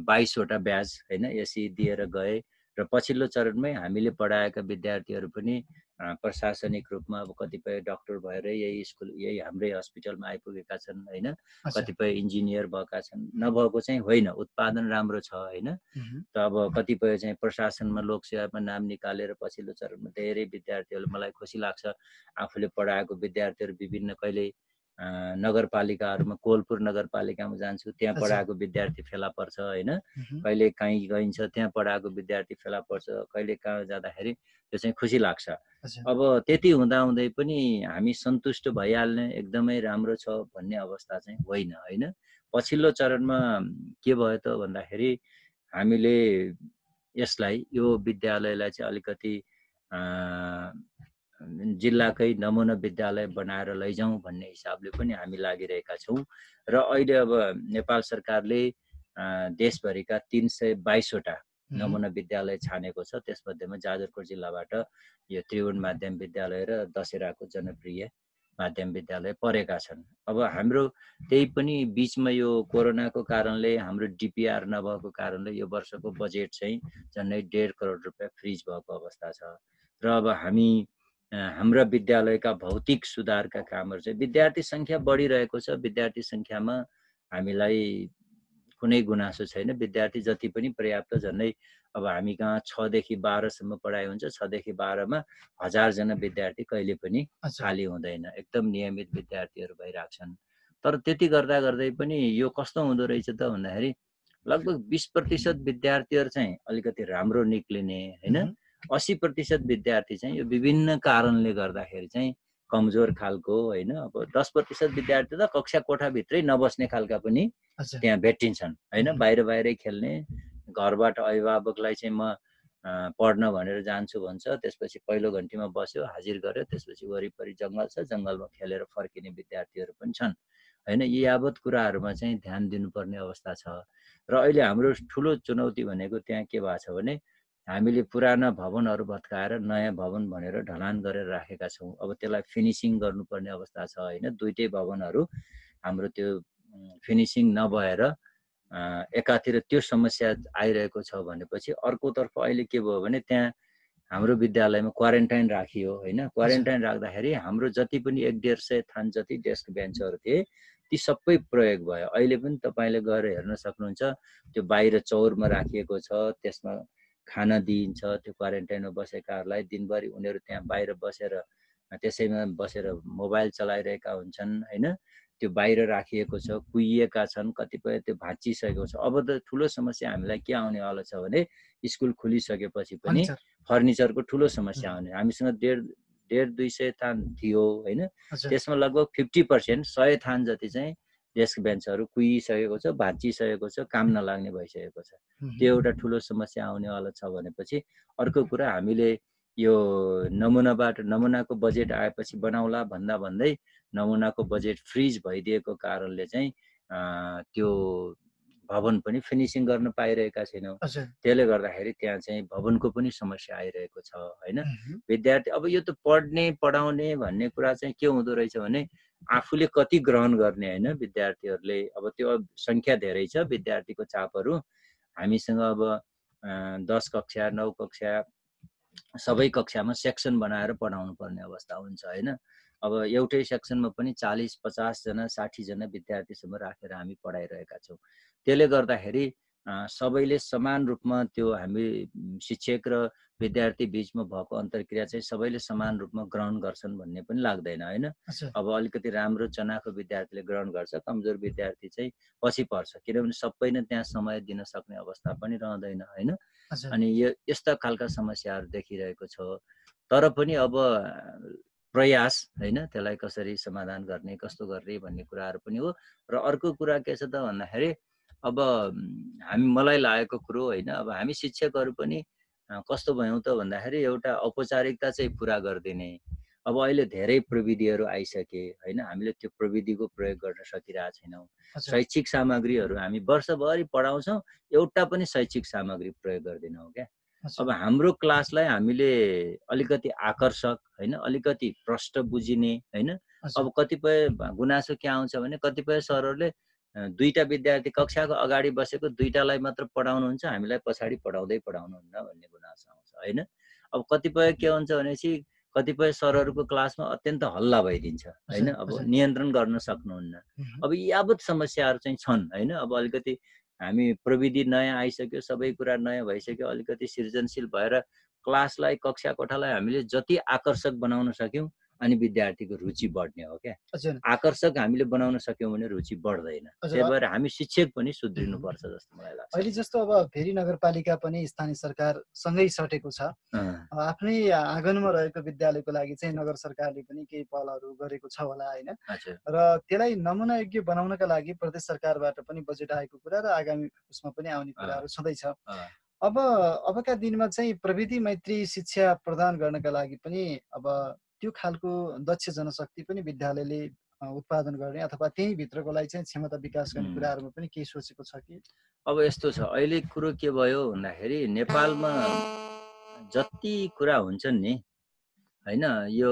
22 वटा ब्याज हैन यसरी दिएर गए र पछिल्लो चरणमै हामीले पढाएका विद्यार्थीहरू पनि प्रशासनिक रूपमा अब कतिपय डाक्टर भएर यही हाम्रै हस्पिटलमा आइपुगेका छन् हैन, कतिपय इन्जिनियर भएका छन्। नभएको चाहिँ होइन, उत्पादन राम्रो छ हैन। त अब कतिपय चाहिँ प्रशासनमा लोकसेवामा नाम निकालेर पछिल्लो चरणमा धेरै विद्यार्थीहरू, मलाई खुसी लाग्छ आफूले पढाएको विद्यार्थीहरू विभिन्न कहिले नगरपालिकाहरूमा, कोलपुर नगरपालिकामा जान्छु, त्यहाँ पढाएको विद्यार्थी फेला पर्छ हैन, कहिले काहीँ गइन्छ त्यहाँ पढाएको विद्यार्थी फेला पर्छ, कहिले कहाँ जाँदाखेरि त्यो चाहिँ खुसी लाग्छ। अब त्यति हुँदाहुँदै पनि हामी सन्तुष्ट भइहाल्ने एकदमै राम्रो छ भन्ने अवस्था चाहिँ होइन हैन। पछिल्लो चरणमा के भयो त भन्दाखेरि हामीले यसलाई, यो विद्यालयलाई चाहिँ अलिकति जिल्लाकै नमुना विद्यालय बनाएर लैजाउँ भन्ने हिसाबले पनि हामी लागिरहेका छौँ। र अहिले अब नेपाल सरकारले देशभरिका 322 वटा नमुना विद्यालय छानेको छ। त्यसमध्येमा जाजरकोट जिल्लाबाट यो त्रिभुवन माध्यम विद्यालय र दशहराको जनप्रिय माध्यम विद्यालय परेका छन्। अब हाम्रो त्यही पनि बिचमा यो कोरोनाको कारणले हाम्रो डिपिआर नभएको कारणले यो वर्षको बजेट चाहिँ झन्डै 1.5 करोड रुपियाँ फ्रिज भएको अवस्था छ। र अब हाम्रा विद्यालयका भौतिक सुधारका कामहरू चाहिँ, विद्यार्थी सङ्ख्या बढिरहेको छ, विद्यार्थी सङ्ख्यामा हामीलाई कुनै गुनासो छैन। विद्यार्थी जति पनि पर्याप्त, झन्डै अब हामी कहाँ 6 देखि 12 सम्म पढाइ हुन्छ, 6 देखि 12 मा 1000 जना विद्यार्थी कहिले पनि खाली हुँदैन, एकदम नियमित विद्यार्थीहरू भइरहेछन्। तर त्यति गर्दा गर्दै पनि यो कस्तो हुँदो रहेछ त भन्दाखेरि लगभग 20% विद्यार्थीहरू चाहिँ अलिकति राम्रो निक्लिने हैन, 80% विद्यार्थी चाहिँ यो विभिन्न कारणले गर्दाखेरि चाहिँ कमजोर खालको हैन। अब 10% विद्यार्थी त कक्षा कोठाभित्रै नबस्ने खालका पनि त्यहाँ भेटिन्छन् हैन, बाहिरै खेल्ने। घरबाट अभिभावकलाई चाहिँ म पढ्न भनेर जान्छु भन्छ, त्यसपछि पहिलो घन्टीमा बस्यो, हाजिर गर्यो, त्यसपछि वरिपरि जङ्गल छ, जङ्गलमा खेलेर फर्किने विद्यार्थीहरू पनि छन् हैन। यी यावत कुराहरूमा चाहिँ ध्यान दिनुपर्ने अवस्था छ। र अहिले हाम्रो ठुलो चुनौती भनेको त्यहाँ के भएको छ भने हामीले पुराना भवनहरू भत्काएर नयाँ भवन भनेर ढलान गरेर राखेका छौँ। अब त्यसलाई फिनिसिङ गर्नुपर्ने अवस्था छ हैन। दुईटै भवनहरू हाम्रो त्यो फिनिसिङ नभएर एकातिर त्यो समस्या आइरहेको छ भनेपछि अर्कोतर्फ अहिले के भयो भने त्यहाँ हाम्रो विद्यालयमा क्वारेन्टाइन राखियो होइन। क्वारेन्टाइन राख्दाखेरि हाम्रो जति पनि 150 थान जति डेस्क बेन्चहरू थिए ती सबै प्रयोग भयो। अहिले पनि तपाईँले गएर हेर्न सक्नुहुन्छ, त्यो बाहिर चौरमा राखिएको छ, त्यसमा खाना दिइन्छ। त्यो क्वारेन्टाइनमा बसेकाहरूलाई दिनभरि उनीहरू त्यहाँ बाहिर बसेर त्यसैमा बसेर मोबाइल चलाइरहेका हुन्छन् होइन। त्यो बाहिर राखिएको छ, कुहिएका छन्, कतिपय त्यो भाँचिसकेको छ। अब त ठुलो समस्या हामीलाई के आउने वाला छ भने स्कुल खुलिसकेपछि पनि फर्निचरको ठुलो समस्या आउने। हामीसँग 150-200 थान थियो होइन, त्यसमा लगभग 50% 100 थान जति चाहिँ डेस्क बेन्चहरू कुहिसकेको छ, भाँचिसकेको छ, काम नलाग्ने भइसकेको छ। त्यो एउटा ठुलो समस्या आउनेवाला छ भनेपछि अर्को कुरा हामीले यो नमुनाको बजेट आएपछि बनाउला भन्दा भन्दै नमुनाको बजेट फ्रिज भइदिएको कारणले चाहिँ त्यो भवन पनि फिनिसिङ गर्न पाइरहेका छैनौँ। त्यसले गर्दाखेरि त्यहाँ चाहिँ भवनको पनि समस्या आइरहेको छ होइन। विद्यार्थी अब यो त पढाउने भन्ने कुरा चाहिँ के हुँदो रहेछ भने आफूले कति ग्रहण गर्ने होइन। विद्यार्थीहरूले अब त्यो सङ्ख्या धेरै छ विद्यार्थीको चापहरू। हामीसँग अब 10 कक्षा 9 कक्षा सबै कक्षामा सेक्सन बनाएर पढाउनु पर्ने अवस्था हुन्छ होइन। अब एउटै सेक्सनमा पनि 40-50 जना 60 जना विद्यार्थीसम्म राखेर हामी पढाइरहेका छौँ। त्यसले गर्दाखेरि सबैले समान रूपमा त्यो हामी शिक्षक र विद्यार्थी बिचमा भएको अन्तर्क्रिया चाहिँ सबैले समान रूपमा ग्रहण गर्छन् भन्ने पनि लाग्दैन होइन। अब अलिकति राम्रो चनाखो विद्यार्थीले ग्रहण गर्छ, कमजोर विद्यार्थी चाहिँ पछि पर्छ, किनभने सबै नै त्यहाँ समय दिन सक्ने अवस्था पनि रहँदैन होइन। अनि यो यस्ता खालका समस्याहरू देखिरहेको छ। तर पनि अब प्रयास होइन, त्यसलाई कसरी समाधान गर्ने, कस्तो गर्ने भन्ने कुराहरू पनि हो। र अर्को कुरा के छ त भन्दाखेरि अब मलाई लागेको कुरो होइन, अब हामी शिक्षकहरू पनि कस्तो भयौँ त भन्दाखेरि एउटा औपचारिकता चाहिँ पुरा गरिदिने। अब अहिले धेरै प्रविधिहरू आइसके होइन, हामीले त्यो प्रविधिको प्रयोग गर्न सकिरहेको छैनौँ। शैक्षिक सामग्रीहरू हामी वर्षभरि पढाउँछौँ, एउटा पनि शैक्षिक सामग्री प्रयोग गर्दैनौँ क्या। अब हाम्रो क्लासलाई हामीले अलिकति आकर्षक होइन, अलिकति प्रष्ट बुझिने होइन। अब कतिपय गुनासो के आउँछ भने कतिपय सरहरूले दुईटा विद्यार्थी कक्षाको अगाडि बसेको दुईटालाई मात्र पढाउनुहुन्छ, हामीलाई पछाडि पढाउनुहुन्न भन्ने गुनासो आउँछ होइन। अब कतिपय के हुन्छ भनेपछि कतिपय सरहरूको क्लासमा अत्यन्त हल्ला भइदिन्छ होइन, अब नियन्त्रण गर्न सक्नुहुन्न। अब यावत समस्याहरू चाहिँ छन् होइन। अब अलिकति हामी प्रविधि नयाँ आइसक्यो, सबै कुरा नयाँ भइसक्यो, अलिकति सृजनशील भएर क्लासलाई कक्षा कोठालाई हामीले जति आकर्षक बनाउन सक्यौँ अनि विद्यार्थीको रुचि बढ्ने हो क्या। आकर्षक हामीले बनाउन सक्यौँ भने रुचि बढ्दैन। त्यही भएर हामी शिक्षक पनि सुध्रिनुपर्छ जस्तो मलाई लाग्छ। अहिले जस्तो अब भेरी नगरपालिका पनि स्थानीय सरकार सँगै सटेको छ। आफ्नै आँगनमा रहेको विद्यालयको लागि चाहिँ नगर सरकारले पनि केही पहलहरू गरेको छ होला होइन। र त्यसलाई नमुना योग्य बनाउनका लागि प्रदेश सरकारबाट पनि बजेट आएको कुरा र आगामी उसमा पनि आउने कुराहरू छँदैछ। अबका दिनमा चाहिँ प्रविधि मैत्री शिक्षा प्रदान गर्नका लागि पनि अब त्यो खालको दक्ष जनशक्ति पनि विद्यालयले उत्पादन गर्ने अथवा त्यही भित्रकोलाई चाहिँ क्षमता विकास गर्ने कुराहरूमा पनि केही सोचेको छ कि? अब यस्तो छ, अहिले कुरो के भयो भन्दाखेरि नेपालमा जति कुरा हुन्छन् नि होइन, यो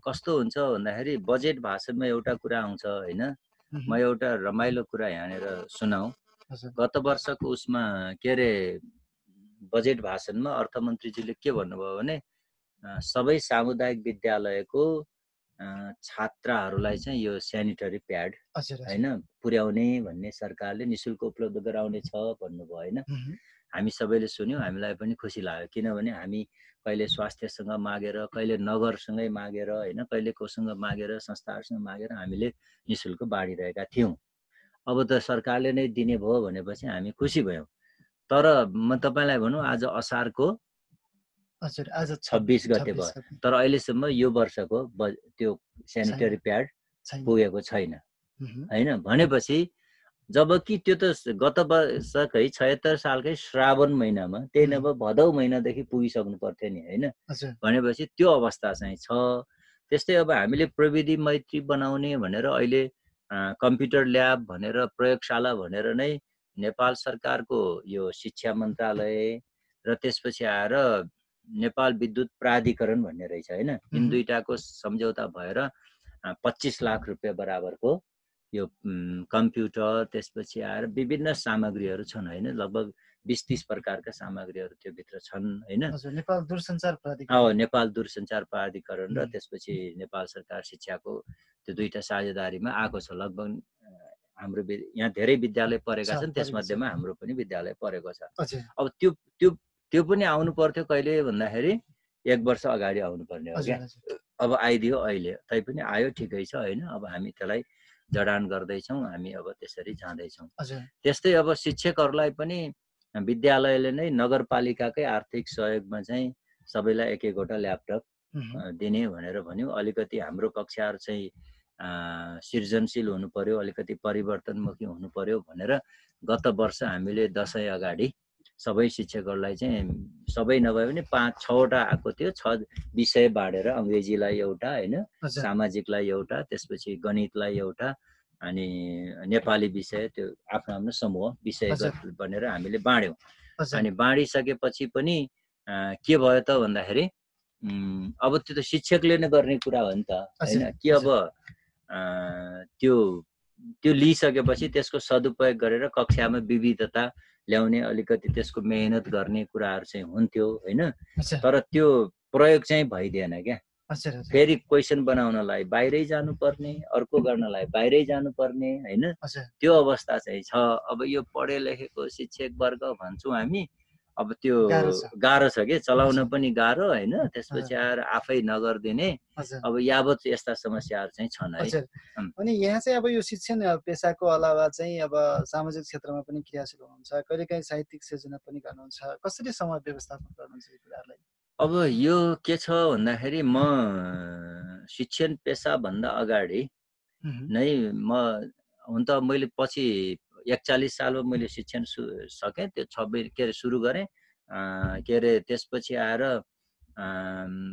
कस्तो हुन्छ भन्दाखेरि बजेट भाषणमा एउटा कुरा आउँछ होइन। म एउटा रमाइलो कुरा यहाँनिर सुनाऊ। गत वर्षको उसमा के अरे बजेट भाषणमा अर्थमन्त्रीजीले के भन्नुभयो भने सबै सामुदायिक विद्यालयको छात्राहरूलाई चाहिँ यो सेनिटरी प्याड होइन पुर्याउने भन्ने सरकारले निःशुल्क उपलब्ध गराउने छ भन्नुभयो होइन। हामी सबैले सुन्यौँ, हामीलाई पनि खुसी लाग्यो, किनभने हामी कहिले स्वास्थ्यसँग मागेर, कहिले नगरसँगै मागेर होइन, कहिले कोसँग मागेर, संस्थाहरूसँग मागेर हामीले निःशुल्क बाँडिरहेका थियौँ। अब त सरकारले नै दिने भयो भनेपछि हामी खुसी भयौँ। तर म तपाईँलाई भनौँ, आज असारको 26 गते भयो, तर अहिलेसम्म यो वर्षको त्यो सेनिटरी प्याड पुगेको छैन होइन। भनेपछि जबकि त्यो त गत वर्षकै 76 सालकै श्रावण महिनामा, त्यही नभए भदौ महिनादेखि पुगिसक्नु पर्थ्यो नि होइन। भनेपछि त्यो अवस्था चाहिँ छ। त्यस्तै अब हामीले प्रविधि मैत्री बनाउने भनेर अहिले कम्प्युटर ल्याब भनेर, प्रयोगशाला भनेर नै नेपाल सरकारको यो शिक्षा मन्त्रालय र त्यसपछि आएर नेपाल विद्युत प्राधिकरण भन्ने रहेछ होइन, यिन दुईटाको सम्झौता भएर 25 लाख रुपियाँ बराबरको यो कम्प्युटर, त्यसपछि आएर विभिन्न सामग्रीहरू छन् होइन। लगभग 20-30 प्रकारका सामग्रीहरू त्यो भित्र छन् हैन। हजुर, नेपाल दूरसञ्चार प्राधिकरण। नेपाल दूरसञ्चार प्राधिकरण र त्यसपछि नेपाल सरकार शिक्षाको त्यो दुईटा साझेदारीमा आएको छ। लगभग हाम्रो यहाँ धेरै विद्यालय परेका छन्, त्यसमध्येमा हाम्रो पनि विद्यालय परेको छ। अब त्यो त्यो त्यो पनि आउनु पर्थ्यो कहिले भन्दाखेरि 1 वर्ष अगाडि आउनु पर्ने हो क्या। अब आइदियो अहिले, तैपनि आयो, ठिकै छ हैन। अब हामी त्यसलाई जडान गर्दैछौँ, हामी अब त्यसरी जाँदैछौँ। त्यस्तै अब शिक्षकहरूलाई पनि विद्यालयले नै नगरपालिकाकै आर्थिक सहयोगमा चाहिँ सबैलाई एक एकवटा ल्यापटप दिने भनेर भन्यो। अलिकति हाम्रो कक्षाहरू चाहिँ सृजनशील हुनु पर्यो, अलिकति परिवर्तनमुखी हुनु पर्यो भनेर गत वर्ष हामीले दसैँ अगाडि सबै शिक्षकहरूलाई चाहिँ सबै नभए पनि 5-6 वटा आएको थियो। 6 विषय बाँडेर अङ्ग्रेजीलाई एउटा हैन, सामाजिकलाई एउटा, त्यसपछि गणितलाई एउटा, अनि नेपाली विषय त्यो आफ्नो आफ्नो समूह विषयगत बनेर हामीले बाँड्यौँ। अनि बाँडिसकेपछि पनि के भयो त भन्दाखेरि अब त्यो त शिक्षकले नै गर्ने कुरा हो नि त हैन। कि अब त्यो लिइसकेपछि त्यसको सदुपयोग गरेर कक्षामा विविधता ल्याउने, अलिकति त्यसको मेहनत गर्ने कुराहरू चाहिँ हुन्थ्यो हैन। तर त्यो प्रयोग चाहिँ भइदिएन क्या। फेरि क्वेसन बनाउनलाई बाहिरै जानुपर्ने, अर्को गर्नलाई बाहिरै जानुपर्ने हैन, त्यो अवस्था चाहिँ छ। अब यो पढे लेखेको शिक्षक वर्ग भन्छौँ हामी, अब त्यो गाह्रो छ कि चलाउन पनि गाह्रो हैन। त्यसपछि आएर आफै नगर्दिने, अब यावत यस्ता समस्याहरू चाहिँ छन् है। अनि यहाँ चाहिँ अब यो शिक्षण पेसाको अलावा चाहिँ अब सामाजिक क्षेत्रमा पनि क्रियाशील हुनुहुन्छ, कहिलेकाहीँ साहित्यिक सिर्जना पनि गर्नुहुन्छ, कसरी समय व्यवस्थापन गर्नुहुन्छ यो कुराहरूलाई? अब यो के छ भन्दाखेरि म शिक्षण पेसा भन्दा अगाडि नै हुन त मैले पछि 41 सालमा मैले शिक्षण सकेँ। त्यो 26 के अरे सुरु गरेँ के अरे। त्यसपछि आएर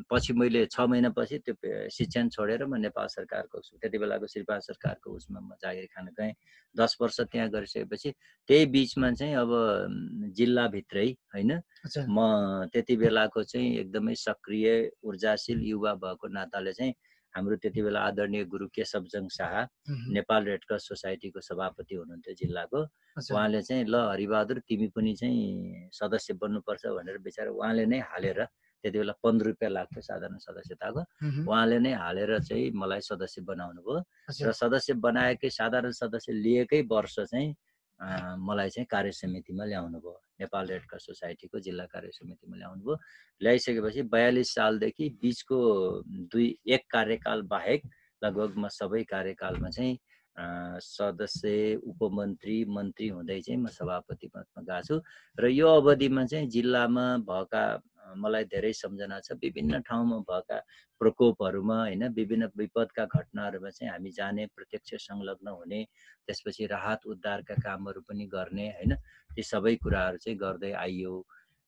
पछि मैले 6 महिनापछि त्यो शिक्षण छोडेर म नेपाल सरकारको त्यति बेलाको श्रीपाद सरकारको उसमा म जागिर खान गएँ। 10 वर्ष त्यहाँ गरिसकेपछि त्यही बिचमा चाहिँ अब जिल्लाभित्रै हैन, म त्यति बेलाको चाहिँ एकदमै सक्रिय ऊर्जाशील युवा भएको नाताले चाहिँ हाम्रो त्यति बेला आदरणीय गुरु केशवजङ शाह नेपाल रेड क्रस सोसाइटीको सभापति हुनुहुन्थ्यो जिल्लाको। उहाँले चाहिँ ल हरिबहादुर तिमी पनि चाहिँ सदस्य बन्नुपर्छ भनेर बिचारा उहाँले नै हालेर, त्यति बेला 15 रुपियाँ लाग्थ्यो साधारण सदस्यताको, उहाँले नै हालेर चाहिँ मलाई सदस्य बनाउनु भयो। र सदस्य बनाएकै, साधारण सदस्य लिएकै वर्ष चाहिँ मलाई चाहिँ कार्य समितिमा ल्याउनु भयो। नेपाल रेड क्रस सोसाइटीको जिल्ला कार्य समितिमा ल्याउनु भयो। ल्याइसकेपछि 42 सालदेखि बिचको 1 कार्यकाल बाहेक लगभग म सबै कार्यकालमा चाहिँ सदस्य, उपमन्त्री, मन्त्री हुँदै चाहिँ म सभापति पदमा गएको छु। र यो अवधिमा चाहिँ जिल्लामा भएका मलाई धेरै सम्झना छ। विभिन्न ठाउँमा भएका प्रकोपहरूमा हैन, विभिन्न विपदका घटनाहरूमा चाहिँ हामी जाने, प्रत्यक्ष संलग्न हुने, त्यसपछि राहत उद्धारका कामहरू पनि गर्ने हैन, ती सबै कुराहरू चाहिँ गर्दै आइयो।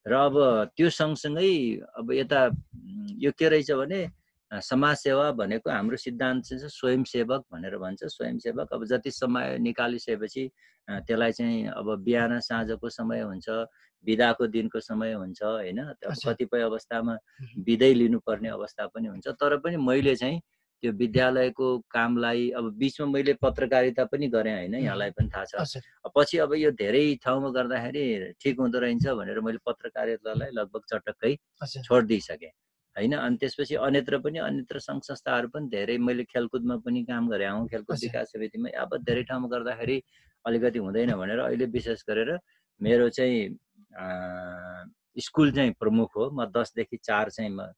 र अब त्यो सँगसँगै अब यता यो के रहेछ भने समाजसेवा भनेको हाम्रो सिद्धान्त चाहिँ स्वयंसेवक भनेर भन्छ। स्वयंसेवक अब जति समय निकालिसकेपछि त्यसलाई चाहिँ अब बिहान साँझको समय हुन्छ, बिदाको दिनको समय हुन्छ हैन। कतिपय अवस्थामा बिदै लिनुपर्ने अवस्था पनि हुन्छ। तर पनि मैले चाहिँ त्यो विद्यालयको कामलाई अब बिचमा मैले पत्रकारिता पनि गरेँ हैन, यहाँलाई पनि थाहा छ। पछि अब यो धेरै ठाउँमा गर्दाखेरि ठिक हुँदो रहेछ भनेर मैले पत्रकारितालाई लगभग चटक्कै छोडिदिइसकेँ हैन। अनि त्यसपछि अन्यत्र सङ्घ संस्थाहरू पनि धेरै, मैले खेलकुदमा पनि काम गरेँ हौँ, खेलकुद विकास समितिमा। अब धेरै ठाउँमा गर्दाखेरि अलिकति हुँदैन भनेर अहिले विशेष गरेर मेरो चाहिँ स्कुल चाहिँ प्रमुख हो। म 10 देखि 4 चाहिँ म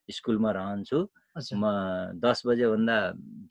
स्कुलमा रहन्छु। म 10 बजेभन्दा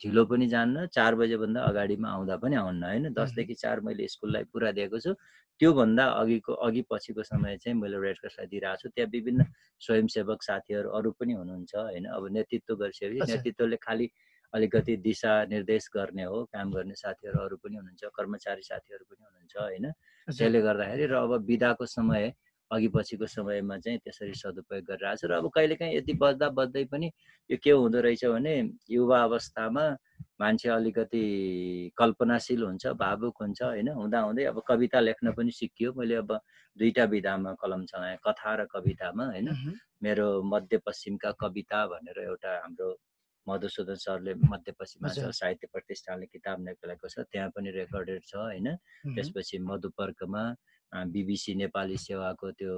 ढिलो पनि जान्न, 4 बजेभन्दा अगाडिमा आउँदा पनि आउन्न हैन। 10 देखि 4 मैले स्कुललाई पुरा दिएको छु। त्योभन्दा अघि पछिको समय चाहिँ मैले रेड क्रसलाई दिइरहेको छु। त्यहाँ विभिन्न स्वयंसेवक साथीहरू अरू पनि हुनुहुन्छ हैन। अब नेतृत्व गरिसकेपछि नेतृत्वले खालि अलिकति दिशा निर्देश गर्ने हो, काम गर्ने साथीहरू अरू पनि हुनुहुन्छ, कर्मचारी साथीहरू पनि हुनुहुन्छ हैन। त्यसले गर्दाखेरि र अब बिदाको समय अघि पछिको समयमा चाहिँ त्यसरी सदुपयोग गरिरहेको छु। र अब कहिलेकाहीँ यति बज्दै पनि यो के हुँदो रहेछ भने युवा अवस्थामा मान्छे अलिकति कल्पनाशील हुन्छ, भावुक हुन्छ हैन। हुँदाहुँदै अब कविता लेख्न पनि सिकियो। मैले अब 2टा विधामा कलम चलाएँ, कथा र कवितामा हैन। मेरो मध्यपश्चिमका कविता भनेर एउटा हाम्रो मधुसूदन सरले मध्यपश्चिममा साहित्य प्रतिष्ठानले किताब निकालेको छ, त्यहाँ पनि रेकर्डेड छ हैन। त्यसपछि मधुपर्कमा, BBC नेपाली सेवाको त्यो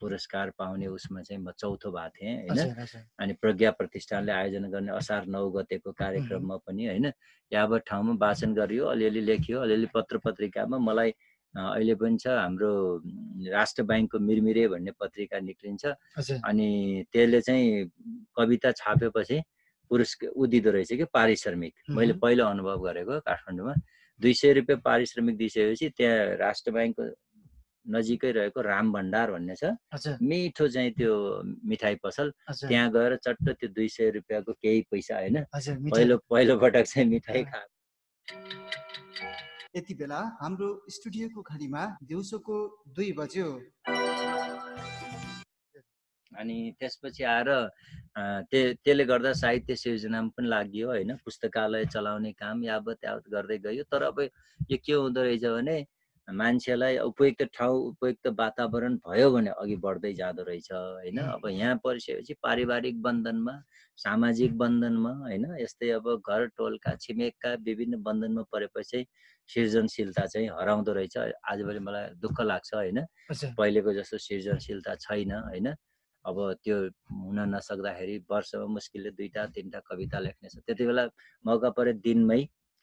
पुरस्कार पाउने उसमा चाहिँ म चौथो भएको थिएँ होइन। हजुर हजुर अनि प्रज्ञा प्रतिष्ठानले आयोजना गर्ने असार 9 गतेको कार्यक्रममा पनि होइन यावत ठाउँमा वाचन गरियो, अलिअलि लेखियो, अलिअलि पत्र पत्रिकामा मलाई अहिले पनि छ हाम्रो राष्ट्र ब्याङ्कको मिरमिरे भन्ने पत्रिका निक्लिन्छ। हजुर अनि त्यसले चाहिँ कविता छापेपछि पुरस्कार दिँदो रहेछ कि पारिश्रमिक। मैले पहिलो अनुभव गरेको काठमाडौँमा 200 रुपियाँ पारिश्रमिक दिइसकेपछि त्यहाँ राष्ट्र ब्याङ्कको नजिकै रहेको राम भण्डार भन्ने छ, हजुर मिठो चाहिँ त्यो मिठाई पसल, हजुर त्यहाँ गएर चट्ट त्यो 200 रुपियाँको केही पैसा होइन हजुर मिठाई पहिलो पटक चाहिँ मिठाई खा। यति बेला हाम्रो स्टुडियोको घडीमा दिउँसोको 2 बज्यो। अनि त्यसपछि आएर त्यसले गर्दा साहित्य सिर्जनामा पनि लाग्यो होइन, पुस्तकालय चलाउने काम यावत गर्दै गयो। तर अब यो के हुँदो रहेछ भने मान्छेलाई उपयुक्त ठाउँ उपयुक्त वातावरण भयो भने अघि बढ्दै जाँदो रहेछ होइन। अब यहाँ परिसकेपछि पारिवारिक बन्धनमा, सामाजिक बन्धनमा होइन, यस्तै अब घर टोलका छिमेकका विभिन्न बन्धनमा परेपछि सृजनशीलता चाहिँ हराउँदो रहेछ। आजभोलि मलाई दुःख लाग्छ होइन, पहिलेको जस्तो सृजनशीलता छैन होइन। अब त्यो हुन नसक्दाखेरि वर्षमा मुस्किलले 2-3टा कविता लेख्ने छ। त्यति बेला मौका परे दिनमै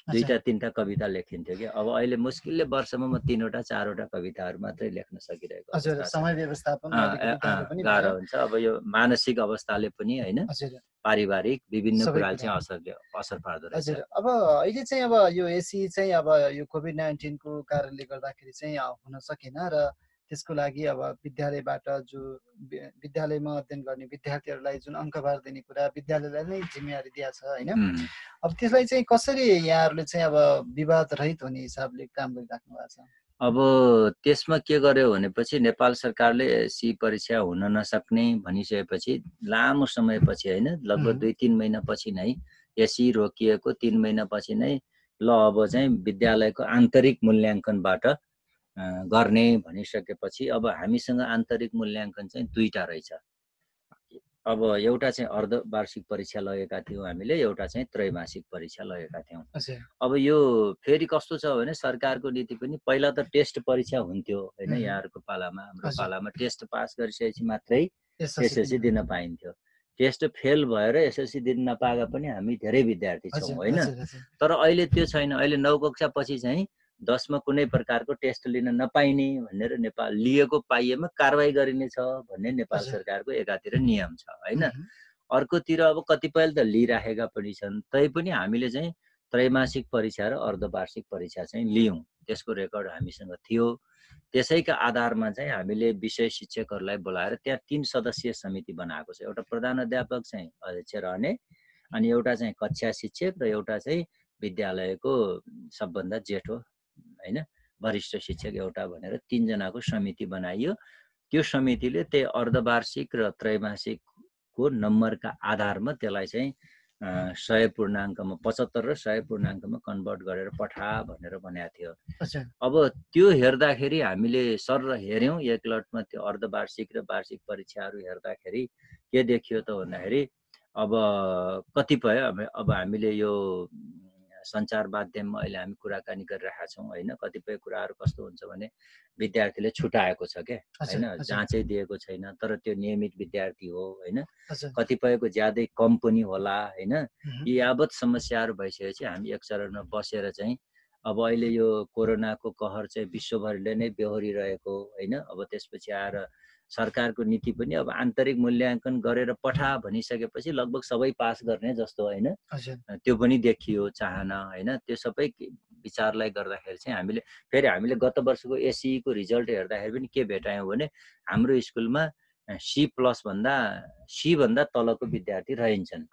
2-3टा कविता लेखिन्थ्यो कि अब अहिले मुस्किलले वर्षमा म 3वटा 4वटा कविताहरू मात्रै लेख्न सकिरहेको हजुर समय व्यवस्थापन गाह्रो हुन्छ। अब यो मानसिक अवस्थाले पनि होइन पारिवारिक विभिन्न कुराले चाहिँ असर पार्दो रहेछ। हजुर अब अहिले चाहिँ अब यो एसी चाहिँ अब यो कोभिड-19 को कारणले गर्दाखेरि चाहिँ हुन सकेन र त्यसको लागि अब विद्यालयबाट जो विद्यालयमा अध्ययन गर्ने विद्यार्थीहरूलाई जुन अङ्कभार दिने कुरा विद्यालयलाई नै जिम्मेवारी दिएको छ होइन। अब त्यसलाई चाहिँ कसरी यहाँहरूले चाहिँ अब विवाद रहित हुने हिसाबले काम गरिराख्नु भएको छ? अब त्यसमा के गर्यो भनेपछि नेपाल सरकारले एसी परीक्षा हुन नसक्ने भनिसकेपछि लामो समयपछि होइन लगभग 2-3 महिनापछि नै एसी रोकिएको 3 महिनापछि नै ल अब चाहिँ विद्यालयको आन्तरिक मूल्याङ्कनबाट गर्ने भनिसकेपछि अब हामीसँग आन्तरिक मूल्याङ्कन चाहिँ 2टा रहेछ। अब एउटा चाहिँ अर्धवार्षिक परीक्षा लगेका थियौँ हामीले, एउटा चाहिँ त्रैमासिक परीक्षा लगेका थियौँ। अब यो फेरि कस्तो छ भने सरकारको नीति पनि पहिला त टेस्ट परीक्षा हुन्थ्यो होइन, यहाँहरूको पालामा हाम्रो पालामा टेस्ट पास गरिसकेपछि मात्रै एसएलसी दिन पाइन्थ्यो। टेस्ट फेल भएर एसएलसी दिन नपाएका पनि हामी धेरै विद्यार्थी छौँ होइन। तर अहिले त्यो छैन। अहिले 9 कक्षा पछि चाहिँ 10मा कुनै प्रकारको टेस्ट लिन नपाइने भनेर नेपाल लिएको पाइएमा कारवाही गरिने छ भन्ने नेपाल सरकारको एकातिर नियम छ होइन। अर्कोतिर अब कतिपयले त लिइराखेका पनि छन्, तैपनि हामीले चाहिँ त्रैमासिक परीक्षा र अर्धवार्षिक परीक्षा चाहिँ लियौँ। त्यसको रेकर्ड हामीसँग थियो। त्यसैका आधारमा चाहिँ हामीले विषय शिक्षकहरूलाई बोलाएर त्यहाँ 3 सदस्यीय समिति बनाएको छ। एउटा प्रधानाध्यापक चाहिँ अध्यक्ष रहने, अनि एउटा चाहिँ कक्षा शिक्षक र एउटा चाहिँ विद्यालयको सबभन्दा जेठो होइन वरिष्ठ शिक्षक एउटा भनेर 3 जनाको समिति बनाइयो। त्यो समितिले त्यही अर्धवार्षिक र त्रैमासिकको नम्बरका आधारमा त्यसलाई चाहिँ 100 पूर्णाङ्कमा 75 र 100 पूर्णाङ्कमा कन्भर्ट गरेर पठा भनेर भनेको थियो। अब त्यो हेर्दाखेरि हामीले सर हेऱ्यौँ एकलटमा त्यो अर्धवार्षिक र वार्षिक परीक्षाहरू हेर्दाखेरि के देखियो त भन्दाखेरि अब कतिपय अब हामीले यो सञ्चार माध्यममा अहिले हामी कुराकानी गरिरहेका छौँ होइन। कतिपय कुराहरू कस्तो हुन्छ भने विद्यार्थीले छुटाएको छ क्या होइन, जाँचै दिएको छैन तर त्यो नियमित विद्यार्थी हो होइन। कतिपयको ज्यादै कम पनि होला होइन। यी यावत समस्याहरू भइसकेपछि हामी एक चरणमा बसेर चाहिँ अब अहिले यो कोरोनाको कहर चाहिँ विश्वभरले नै बेहोरिरहेको होइन। अब त्यसपछि आएर सरकारको नीति पनि अब आन्तरिक मूल्याङ्कन गरेर पठा भनिसकेपछि लगभग सबै पास गर्ने जस्तो होइन, त्यो पनि देखियो चाहना होइन। त्यो सबै विचारलाई गर्दाखेरि चाहिँ हामीले गत वर्षको एसईको रिजल्ट हेर्दाखेरि पनि के भेटायौँ भने हाम्रो स्कुलमा सी भन्दा तलको विद्यार्थी रहन्छन्।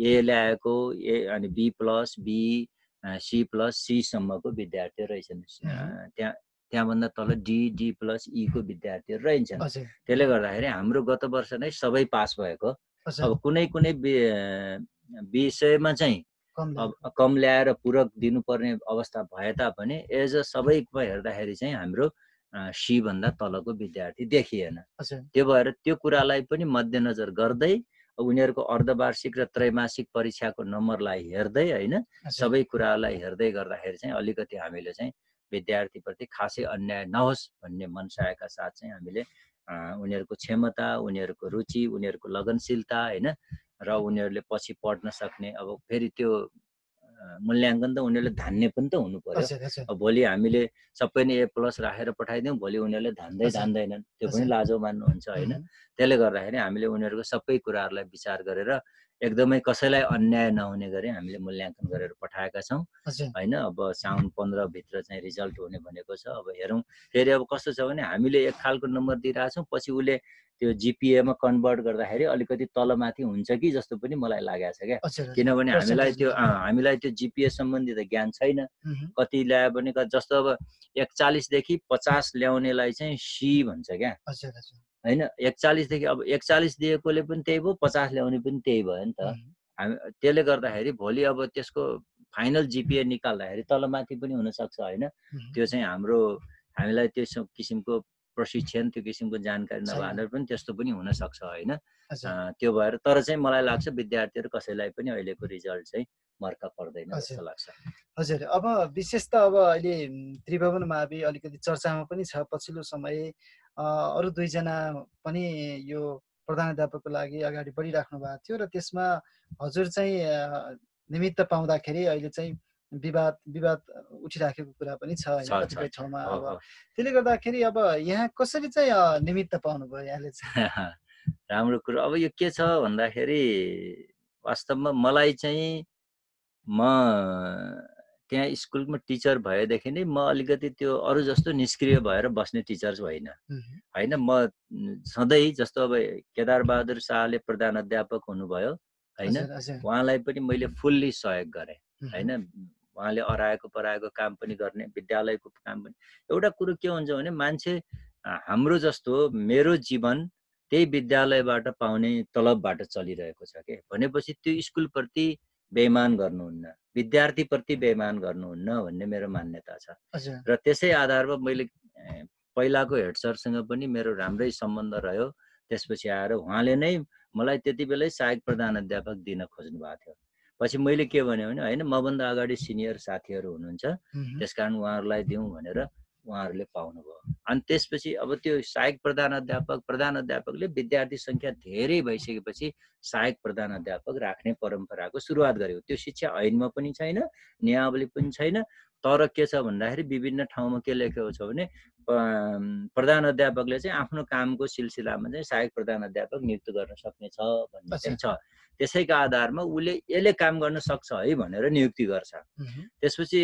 ए ल्याएको ए अनि B plus B C plus C सम्मको विद्यार्थी रहेछन्। त्यहाँभन्दा तल डी प्लस ई को विद्यार्थीहरू रहन्छन्। त्यसले गर्दाखेरि हाम्रो गत वर्ष नै सबै पास भएको। अब कुनै विषयमा चाहिँ कम ल्याएर पूरक दिनुपर्ने अवस्था भए तापनि एज अ सबैमा हेर्दाखेरि चाहिँ हाम्रो सी भन्दा तलको विद्यार्थी देखिएन। त्यो भएर त्यो कुरालाई पनि मध्यनजर गर्दै उनीहरूको अर्धवार्षिक र त्रैमासिक परीक्षाको नम्बरलाई हेर्दै होइन सबै कुरालाई हेर्दै गर्दाखेरि चाहिँ अलिकति हामीले चाहिँ विद्यार्थीप्रति खासै अन्याय नहोस् भन्ने मनसायका साथ चाहिँ हामीले उनीहरूको क्षमता, उनीहरूको रुचि, उनीहरूको लगनशीलता हैन र उनीहरूले पछि पढ्न सक्ने अब फेरि त्यो मूल्याङ्कन त उनीहरूले धान्ने पनि त हुनु पर्यो। अब भोलि हामीले सबै नै A+ राखेर पठाइदिउँ, भोलि उनीहरूले धान्दैनन्, त्यो पनि लाजो मान्नुहुन्छ हैन। त्यसले गर्दाखेरि हामीले उनीहरूको सबै कुराहरूलाई विचार गरेर एकदमै कसैलाई अन्याय नहुने गरी हामीले मूल्याङ्कन गरेर पठाएका छौँ हैन। अब साउन 15 भित्र चाहिँ रिजल्ट हुने भनेको छ। अब हेरौँ फेरि अब कस्तो छ भने हामीले एक खालको नम्बर दिइरहेछौँ, पछि उसले त्यो GPA मा कन्भर्ट गर्दाखेरि अलिकति तलमाथि हुन्छ कि जस्तो पनि मलाई लागेको छ क्या। किनभने हामीलाई त्यो GPA सम्बन्धी त ज्ञान छैन। कति ल्यायो भने जस्तो अब 41 देखि 50 ल्याउनेलाई चाहिँ C भन्छ क्या हैन। 41 देखि अब 41 दिएकोले पनि त्यही भयो, 50 ल्याउने पनि त्यही भयो नि त। त्यसले गर्दाखेरि भोलि अब त्यसको फाइनल GPA निकाल्दाखेरि तलमाथि पनि हुन सक्छ हैन। त्यो चाहिँ हामीलाई त्यो किसिमको प्रशिक्षण, त्यो किसिमको जानकारी नभएर पनि त्यस्तो पनि हुन सक्छ हैन। त्यो भएर तर चाहिँ मलाई लाग्छ विद्यार्थीहरू कसैलाई पनि अहिलेको रिजल्ट चाहिँ मर्का पर्दैन जस्तो लाग्छ। हजुर, अब विशेष त अब अहिले त्रिभुवन मावि अलिकति चर्चामा पनि छ। पछिल्लो समय अरू 2 जना पनि यो प्रधानाध्यापकको लागि अगाडि बढिराख्नु भएको थियो र त्यसमा हजुर चाहिँ निमित्त पाउँदाखेरि अहिले चाहिँ विवाद उठिराखेको कुरा पनि छ हैन कतिपय ठाउँमा। अब त्यसले गर्दाखेरि अब यहाँ कसरी चाहिँ निमित्त पाउनुभयो यहाँले चाहिँ? राम्रो कुरो। अब यो के छ भन्दाखेरि वास्तवमा मलाई चाहिँ म त्यहाँ स्कुलमा टिचर भएदेखि नै म अलिकति त्यो अरू जस्तो निष्क्रिय भएर बस्ने टिचर होइन हैन। म सधैँ जस्तो अब केदारबहादुर शाहले प्रधान अध्यापक हुनुभयो हैन, उहाँलाई पनि मैले फुल्ली सहयोग गरेँ हैन। उहाँले अराएको पराएको काम पनि गर्ने, विद्यालयको काम पनि। एउटा कुरो के हुन्छ भने मान्छे हाम्रो जस्तो मेरो जीवन त्यही विद्यालयबाट पाउने तलबबाट चलिरहेको छ के भनेपछि त्यो स्कुलप्रति बेइमान गर्नुहुन्न, विद्यार्थीप्रति बेइमान गर्नुहुन्न भन्ने मेरो मान्यता छ। र त्यसै आधारमा मैले पहिलाको हेड सरसँग पनि मेरो राम्रै सम्बन्ध रह्यो। त्यसपछि आएर उहाँले नै मलाई त्यति बेलै सहायक प्रधान अध्यापक दिन खोज्नु भएको थियो। पछि मैले के भने हैन मभन्दा अगाडि सिनियर साथीहरू हुनुहुन्छ, त्यसकारण उहाँहरूलाई दिउँ भनेर उहाँहरूले पाउनुभयो। अनि त्यसपछि अब त्यो सहायक प्रधान अध्यापकले विद्यार्थी संख्या धेरै भइसकेपछि सहायक प्रधान अध्यापक राख्ने परम्पराको सुरुवात गर्यो। त्यो शिक्षा ऐनमा पनि छैन, नियमावली पनि छैन। तर के छ भन्दाखेरि विभिन्न ठाउँमा के लेखेको छ भने प्रधान अध्यापकले चाहिँ आफ्नो कामको सिलसिलामा चाहिँ सहायक प्रधान अध्यापक नियुक्त गर्न सक्ने छ भन्ने चाहिँ छ। त्यसैका आधारमा उसले यसले काम गर्न सक्छ है भनेर नियुक्ति गर्छ। त्यसपछि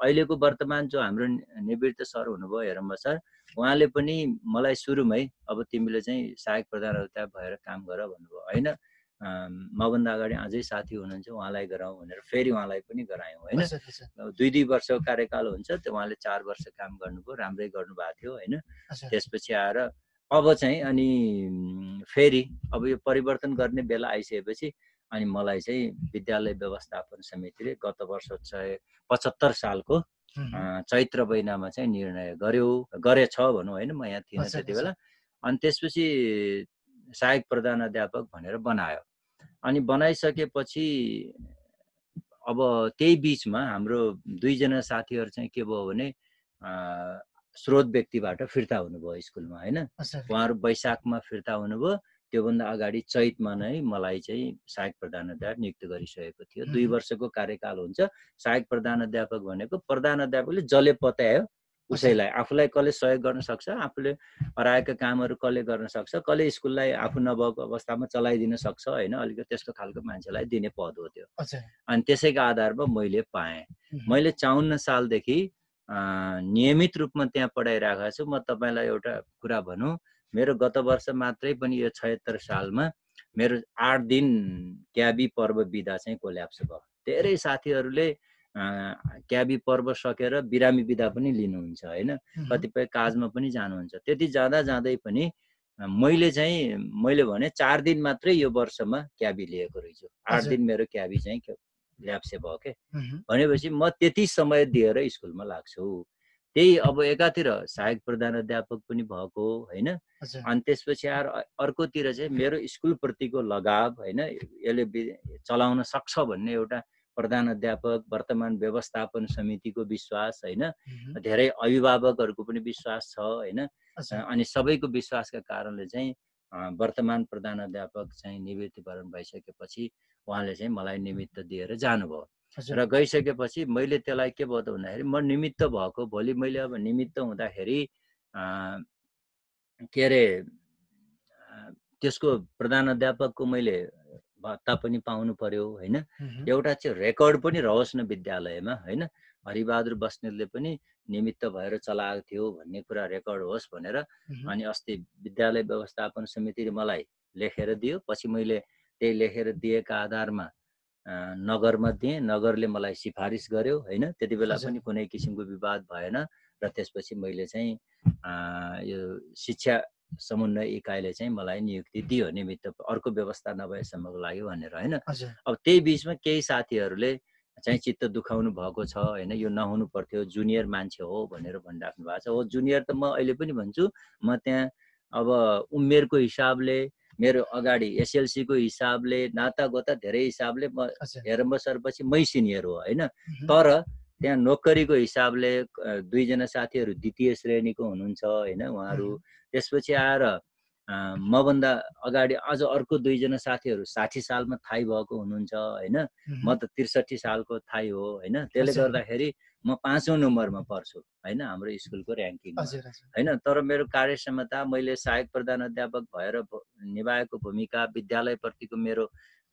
अहिलेको वर्तमान जो हाम्रो निवृत्त सर हुनुभयो हेरम्ब सर, उहाँले पनि मलाई सुरुमै अब तिमीले चाहिँ सहायक प्रधान अध्यापक भएर काम गर भन्नुभयो हैन। मभन्दा अगाडि अझै साथी हुनुहुन्छ, उहाँलाई गराउँ भनेर फेरि उहाँलाई पनि गरायौँ हैन। 2 वर्षको कार्यकाल हुन्छ, त्यो उहाँले 4 वर्ष काम गर्नुभयो, राम्रै गर्नुभएको थियो हैन। त्यसपछि आएर अब चाहिँ अनि फेरि अब यो परिवर्तन गर्ने बेला आइसकेपछि अनि मलाई चाहिँ विद्यालय व्यवस्थापन समितिले गत वर्ष 75 सालको चैत्र महिनामा चाहिँ निर्णय गरेछ भनौँ हैन। म यहाँ थिइनँ त्यति बेला। अनि त्यसपछि सहायक प्रधान अध्यापक भनेर बनायो। अनि बनाइसकेपछि अब त्यही बीचमा हाम्रो 2 जना साथीहरू चाहिँ के भयो भने स्रोत व्यक्तिबाट फिर्ता हुनुभयो स्कुलमा हैन। उहाँहरू वैशाखमा फिर्ता हुनुभयो। त्योभन्दा अगाडि चैतमा नै मलाई चाहिँ सहायक प्रधान अध्यापक नियुक्त गरिसकेको थियो। 2 वर्षको कार्यकाल हुन्छ। सहायक प्रधान अध्यापक भनेको प्रधान अध्यापकले जसले पत्यायो उसैलाई, आफूलाई कसले सहयोग गर्न सक्छ, आफूले हराएका कामहरू कसले गर्न सक्छ, कसले स्कुललाई आफू नभएको अवस्थामा चलाइदिन सक्छ हैन। अलिकति त्यस्तो खालको मान्छेलाई दिने पद हो त्यो। अनि त्यसैको आधारमा मैले पाएँ। मैले 54 सालदेखि नियमित रूपमा त्यहाँ पढाइरहेको छु। म तपाईलाई एउटा कुरा भनौँ, मेरो गत वर्ष मात्रै पनि यो 76 सालमा मेरो 8 दिन क्याबी पर्व बिदा चाहिँ कोल्याप्स भयो। धेरै साथीहरूले क्याबी पर्व सकेर बिरामी बिदा पनि लिनुहुन्छ हैन। कतिपय काजमा पनि जानुहुन्छ। त्यति जाँदै पनि मैले भने 4 दिन मात्रै यो वर्षमा क्याबी लिएको रहेछु। 8 दिन मेरो क्याबी चाहिँ ल्याप्से भयो के। भनेपछि म त्यति समय दिएर स्कुलमा लाग्छु। त्यही अब एकातिर सहायक प्रधान अध्यापक पनि भएको हैन। अनि त्यसपछि आएर अर्कोतिर चाहिँ मेरो स्कुल प्रतिको लगाव हैन, यसले चलाउन सक्छ भन्ने एउटा प्रधान अध्यापक, वर्तमान व्यवस्थापन समितिको विश्वास होइन, मह्म, धेरै अभिभावकहरूको पनि विश्वास छ होइन। हजुर, अनि सबैको विश्वासका कारणले चाहिँ वर्तमान प्रधान अध्यापक चाहिँ निवृत्तिकरण भइसकेपछि उहाँले चाहिँ मलाई निमित्त दिएर जानुभयो। हजुर, र गइसकेपछि मैले त्यसलाई के भयो त भन्दाखेरि म निमित्त भएको, भोलि मैले अब निमित्त हुँदाखेरि के अरे त्यसको प्रधान अध्यापकको मैले भत्ता पनि पाउनु पर्यो होइन। मह्म, एउटा चाहिँ रेकर्ड पनि रहोस् न विद्यालयमा होइन। हरिबहादुर बस्नेतले पनि निमित्त भएर चलाएको थियो भन्ने कुरा रेकर्ड होस् भनेर मह्म, अनि अस्ति विद्यालय व्यवस्थापन समितिले मलाई लेखेर दियो। पछि मैले त्यही लेखेर दिएका आधारमा नगरमा दिएँ, नगरले मलाई सिफारिस गर्यो होइन। त्यति बेला हजुर, पनि कुनै किसिमको विवाद भएन र त्यसपछि मैले चाहिँ यो शिक्षा समन्वय इकाइले चाहिँ मलाई नियुक्ति दियो निमित्त, अर्को व्यवस्था नभएसम्मको लागि भनेर होइन। हजुर, अब त्यही बिचमा केही साथीहरूले चाहिँ चित्त दुखाउनु भएको छ होइन, यो नहुनु पर्थ्यो, जुनियर मान्छे हो भनेर भनिराख्नु भएको छ। हो जुनियर त म अहिले पनि भन्छु, म त्यहाँ अब उमेरको हिसाबले, मेरो अगाडि एसएलसीको हिसाबले, नातागोता धेरै हिसाबले म हजुर, हेरम्ब सरपछि मै सिनियर हो होइन। मह्म, तर त्यहाँ नोकरीको हिसाबले दुईजना साथीहरू द्वितीय श्रेणीको हुनुहुन्छ होइन उहाँहरू। मह्म, त्यसपछि आएर मभन्दा अगाडि अझ अर्को दुईजना साथीहरू 60 सालमा थाई भएको हुनुहुन्छ होइन। म मह्म, त 63 सालको थाई हो होइन। त्यसले हजुर, गर्दाखेरि म 5औं नम्बरमा पर्छु होइन हाम्रो स्कुलको ऱ्याङ्किङमा हजुर, हजुर, होइन। तर मेरो कार्यक्षमता, मैले सहायक प्रधान अध्यापक भएर निभाएको भूमिका, विद्यालयप्रतिको मेरो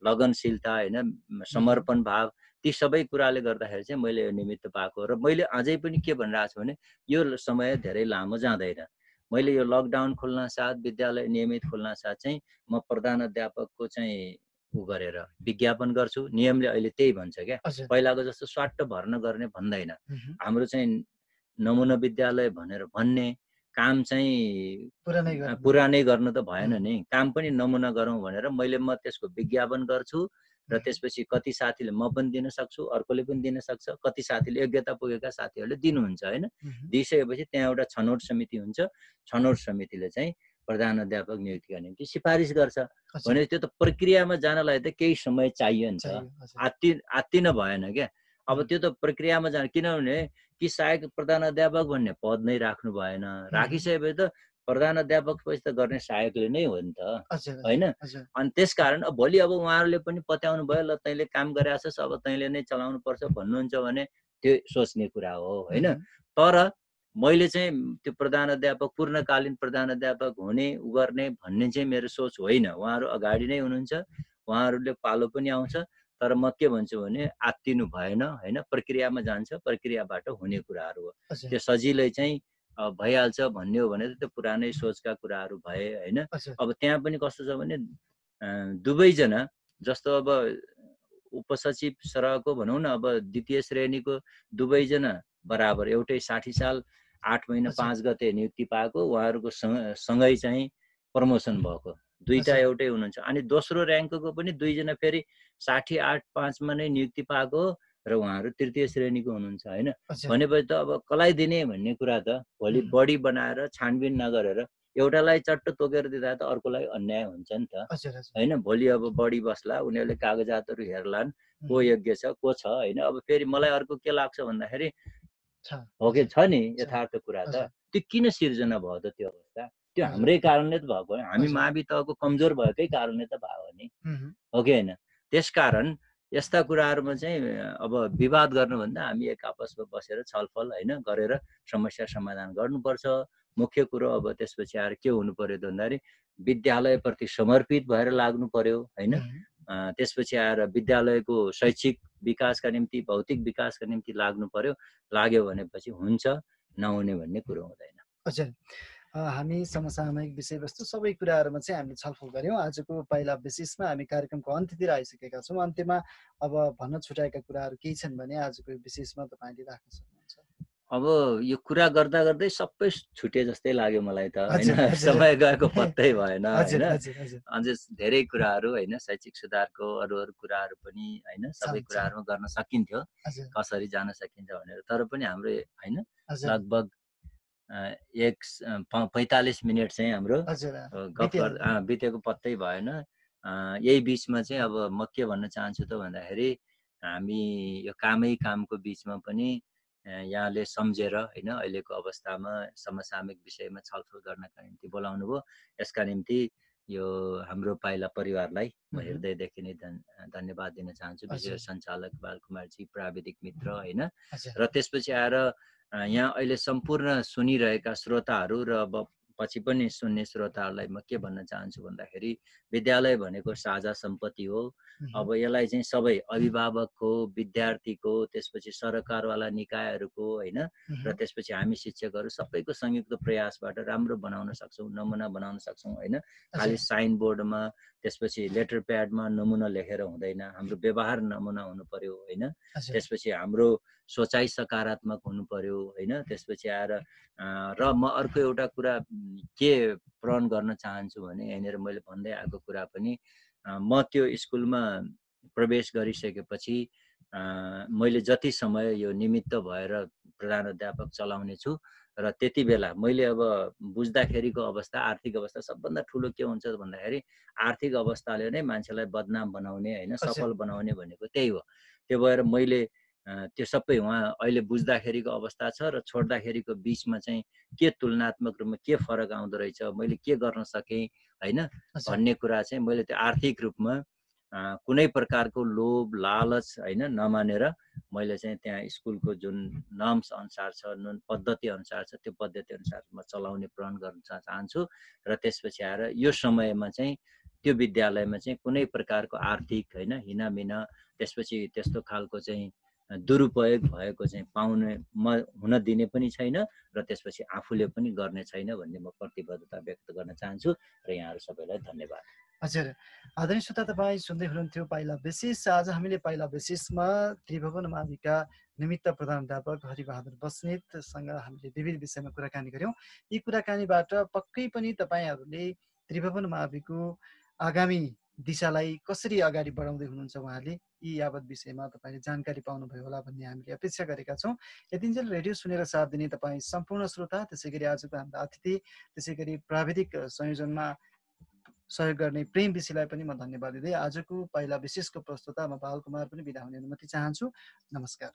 लगनशीलता होइन, मह्म, समर्पण भाव, ती सबै कुराले गर्दाखेरि चाहिँ मैले यो निमित्त पाएको। र मैले अझै पनि के भनिरहेको छु भने यो समय धेरै लामो जाँदैन। मैले यो लकडाउन खोल्न साथ, विद्यालय नियमित खोल्न साथ चाहिँ म प्रधान अध्यापकको चाहिँ गरेर विज्ञापन गर्छु। नियमले अहिले त्यही भन्छ क्या, हजुर, पहिलाको जस्तो स्वाट्ट भर्न गर्ने भन्दैन। मह्म, हाम्रो चाहिँ नमुना विद्यालय भनेर भन्ने काम चाहिँ पुरानै गर्नु, पुरानै गर्नु त भएन मह्म, नि, काम पनि नमुना गरौँ भनेर म त्यसको विज्ञापन गर्छु। र मह्म, त्यसपछि कति साथीले म पनि दिन सक्छु, अर्कोले पनि दिन सक्छ, कति साथीले योग्यता पुगेका साथीहरूले दिनुहुन्छ होइन। मह्म, दिइसकेपछि त्यहाँ एउटा छनौट समिति हुन्छ। छनौट समितिले चाहिँ प्रधान अध्यापक नियुक्तिका निम्ति सिफारिस गर्छ। हजुर, भने त्यो त प्रक्रियामा जानलाई त केही समय चाहियो नि त, चाहियो, हजुर, आत्तिन भएन क्या। अब मह्म, त्यो त प्रक्रियामा जान, किनभने कि सहायक प्रधान अध्यापक भन्ने पद नै राख्नु भएन। मह्म, राखिसकेपछि त प्रधान अध्यापक पछि त गर्ने सहायकले नै हो नि त हजुर, हजुर, होइन। हजुर, अनि त्यसकारण भोलि अब उहाँहरूले पनि पत्याउनु भयो, ल तैँले काम गरेका छस्, अब तैँले नै चलाउनु पर्छ भन्नुहुन्छ भने त्यो सोच्ने कुरा हो होइन। मह्म, तर मैले चाहिँ त्यो प्रधान अध्यापक, पूर्णकालीन प्रधान अध्यापक हुने गर्ने भन्ने चाहिँ मेरो सोच होइन। उहाँहरू अगाडि नै हुनुहुन्छ, उहाँहरूले पालो पनि आउँछ। तर म के भन्छु भने आत्तिनु भएन होइन, प्रक्रियामा जान्छ, प्रक्रियाबाट हुने कुराहरू हो। हजुर, त्यो सजिलै चाहिँ भइहाल्छ भन्ने हो भने त्यो पुरानै सोचका कुराहरू भए होइन। हजुर, अब त्यहाँ पनि कस्तो छ भने दुवैजना, जस्तो अब उपसचिव सरहको भनौँ न, अब द्वितीय श्रेणीको दुवैजना बराबर, एउटै 60 साल 8 महिना हजुर, 5 गते नियुक्ति पाएको, उहाँहरूको सँगै चाहिँ प्रमोसन भएको, दुईटा हजुर, एउटै हुनुहुन्छ। अनि दोस्रो ऱ्याङ्कको पनि दुईजना फेरि 60 8 5 मा नै नियुक्ति पाएको र उहाँहरू तृतीय श्रेणीको हुनुहुन्छ होइन। हजुर, भनेपछि त अब कसलाई दिने भन्ने कुरा त भोलि मह्म, बढी बनाएर छानबिन नगरेर एउटालाई चट्ट तोकेर दिँदा त अर्कोलाई अन्याय हुन्छ नि त हजुर, हजुर, होइन। भोलि अब बढी बस्ला, उनीहरूले कागजातहरू हेर्लान्, को मह्म, योग्य छ को छ होइन। अब फेरि मलाई अर्को के लाग्छ भन्दाखेरि छ, हो कि हजुर, छ नि छ, यथार्थ कुरा त, हजुर, त्यो किन सिर्जना भयो त त्यो अवस्था? त्यो हजुर, हाम्रै कारणले त भएको हो, हामी हजुर, मावि तहको कमजोर भएकै कारणले त भयो नि, मह्म, हो कि होइन। त्यसकारण यस्ता कुराहरूमा चाहिँ अब विवाद गर्नुभन्दा हामी एक आपसमा बसेर छलफल होइन गरेर समस्या समाधान गर्नुपर्छ। मुख्य कुरो अब त्यसपछि आएर के हुनु पर्यो त भन्दाखेरि विद्यालयप्रति समर्पित भएर लाग्नु पर्यो होइन। मह्म, त्यसपछि आएर विद्यालयको शैक्षिक विकासका निम्ति, भौतिक विकासका निम्ति लाग्नु पर्यो। लाग्यो भनेपछि हुन्छ, नहुने भन्ने कुरो हुँदैन। हजुर। हामी समसामयिक विषयवस्तु सबै कुराहरूमा चाहिँ हामीले छलफल गऱ्यौँ। आजको पाइला विशेषमा हामी कार्यक्रमको अन्त्यतिर आइसकेका छौँ। अन्त्यमा अब भन्न छुटाएका कुराहरू केही छन् भने आजको विशेषमा तपाईँले राख्न सक्नुहुन्छ। अब यो कुरा गर्दा गर्दै सबै छुटे जस्तै लाग्यो मलाई त होइन। हजुर, हजुर, समय गएको पत्तै भएन हजुर, होइन। हजुर, हजुर, अझै धेरै कुराहरू होइन, शैक्षिक सुधारको अरू कुराहरू पनि होइन, सबै छन्, छन्, कुराहरूमा गर्न सकिन्थ्यो, हजुर, कसरी जान सकिन्छ भनेर। तर पनि हाम्रो होइन हजुर, लगभग 45 मिनट चाहिँ हाम्रो हजुर, गफ बितिहाल्यो, बितेको पत्तै भएन। यही बिचमा चाहिँ अब म के भन्न चाहन्छु त भन्दाखेरि हामी यो कामको बिचमा पनि यहाँले सम्झेर होइन अहिलेको अवस्थामा समसामयिक विषयमा छलफल गर्नका निम्ति बोलाउनु भयो। यसका निम्ति यो हाम्रो पाइला परिवारलाई म हृदयदेखि नै धन्यवाद दिन चाहन्छु। विशेष सञ्चालक बालकुमारजी, प्राविधिक मित्र होइन, र त्यसपछि आएर यहाँ अहिले सम्पूर्ण सुनिरहेका श्रोताहरू र पछि पनि सुन्ने श्रोताहरूलाई म के भन्न चाहन्छु भन्दाखेरि विद्यालय भनेको साझा सम्पत्ति हो। अब यसलाई चाहिँ सबै अभिभावकको, विद्यार्थीको, त्यसपछि सरकारवाला निकायहरूको होइन, र त्यसपछि हामी शिक्षकहरू सबैको संयुक्त प्रयासबाट राम्रो बनाउन सक्छौँ, नमुना बनाउन सक्छौँ होइन। खालि साइन बोर्डमा त्यसपछि लेटर प्याडमा नमुना लेखेर हुँदैन, हाम्रो व्यवहार नमुना हुनु पर्यो होइन। त्यसपछि हाम्रो सोचाइ सकारात्मक हुनु पर्यो होइन। त्यसपछि आएर र म अर्को एउटा कुरा के प्रण गर्न चाहन्छु भने यहाँनिर मैले भन्दै आएको कुरा पनि म त्यो स्कुलमा प्रवेश गरिसकेपछि मैले जति समय यो निमित्त भएर प्रधान अध्यापक चलाउने छु र त्यति बेला मैले अब बुझ्दाखेरिको अवस्था, आर्थिक अवस्था सबभन्दा ठुलो के हुन्छ भन्दाखेरि आर्थिक अवस्थाले नै मान्छेलाई बदनाम बनाउने होइन, सफल बनाउने भनेको त्यही हो। त्यो भएर मैले त्यो सबै उहाँ अहिले बुझ्दाखेरिको अवस्था छ र छोड्दाखेरिको बिचमा चाहिँ के तुलनात्मक रूपमा के फरक आउँदो रहेछ, मैले के गर्न सकेँ होइन भन्ने कुरा चाहिँ मैले त्यो आर्थिक रूपमा कुनै प्रकारको लोभ लालच होइन नमानेर मैले चाहिँ त्यहाँ स्कुलको जुन नर्म्स अनुसार छ, जुन पद्धति अनुसार छ, त्यो पद्धति अनुसार म चलाउने प्रण गर्न चाहन्छु। र त्यसपछि आएर यो समयमा चाहिँ त्यो विद्यालयमा चाहिँ कुनै प्रकारको आर्थिक होइन हिनामिना, त्यसपछि त्यस्तो खालको चाहिँ दुरुपयोग भएको चाहिँ पाउने म हुन दिने पनि छैन र त्यसपछि आफूले पनि गर्ने छैन भन्ने म प्रतिबद्धता व्यक्त गर्न चाहन्छु र यहाँहरू सबैलाई धन्यवाद। हजुर, आदरणीय श्रोता, तपाईँ सुन्दै हुनुहुन्थ्यो पाइला बेसिस। आज हामीले पाइला बेसिसमा त्रिभुवन माविका निमित्त प्रधानाध्यापक हरिबहादुर बस्नेतसँग हामीले विविध विषयमा कुराकानी गऱ्यौँ। यी कुराकानीबाट पक्कै पनि तपाईँहरूले त्रिभुवन माविको आगामी दिशालाई कसरी अगाडि बढाउँदै हुनुहुन्छ उहाँले यी यावत विषयमा तपाईँले जानकारी पाउनुभयो होला भन्ने हामीले अपेक्षा गरेका छौँ। यतिन्जेल रेडियो सुनेर साथ दिने तपाईँ सम्पूर्ण श्रोता, त्यसै गरी आजको हाम्रो अतिथि, त्यसै गरी प्राविधिक संयोजनमा सहयोग गर्ने प्रेम विषयलाई पनि म धन्यवाद दिँदै आजको पाइला विशेषको प्रस्तुता म बालकुमार पनि बिदा हुने अनुमति चाहन्छु। नमस्कार।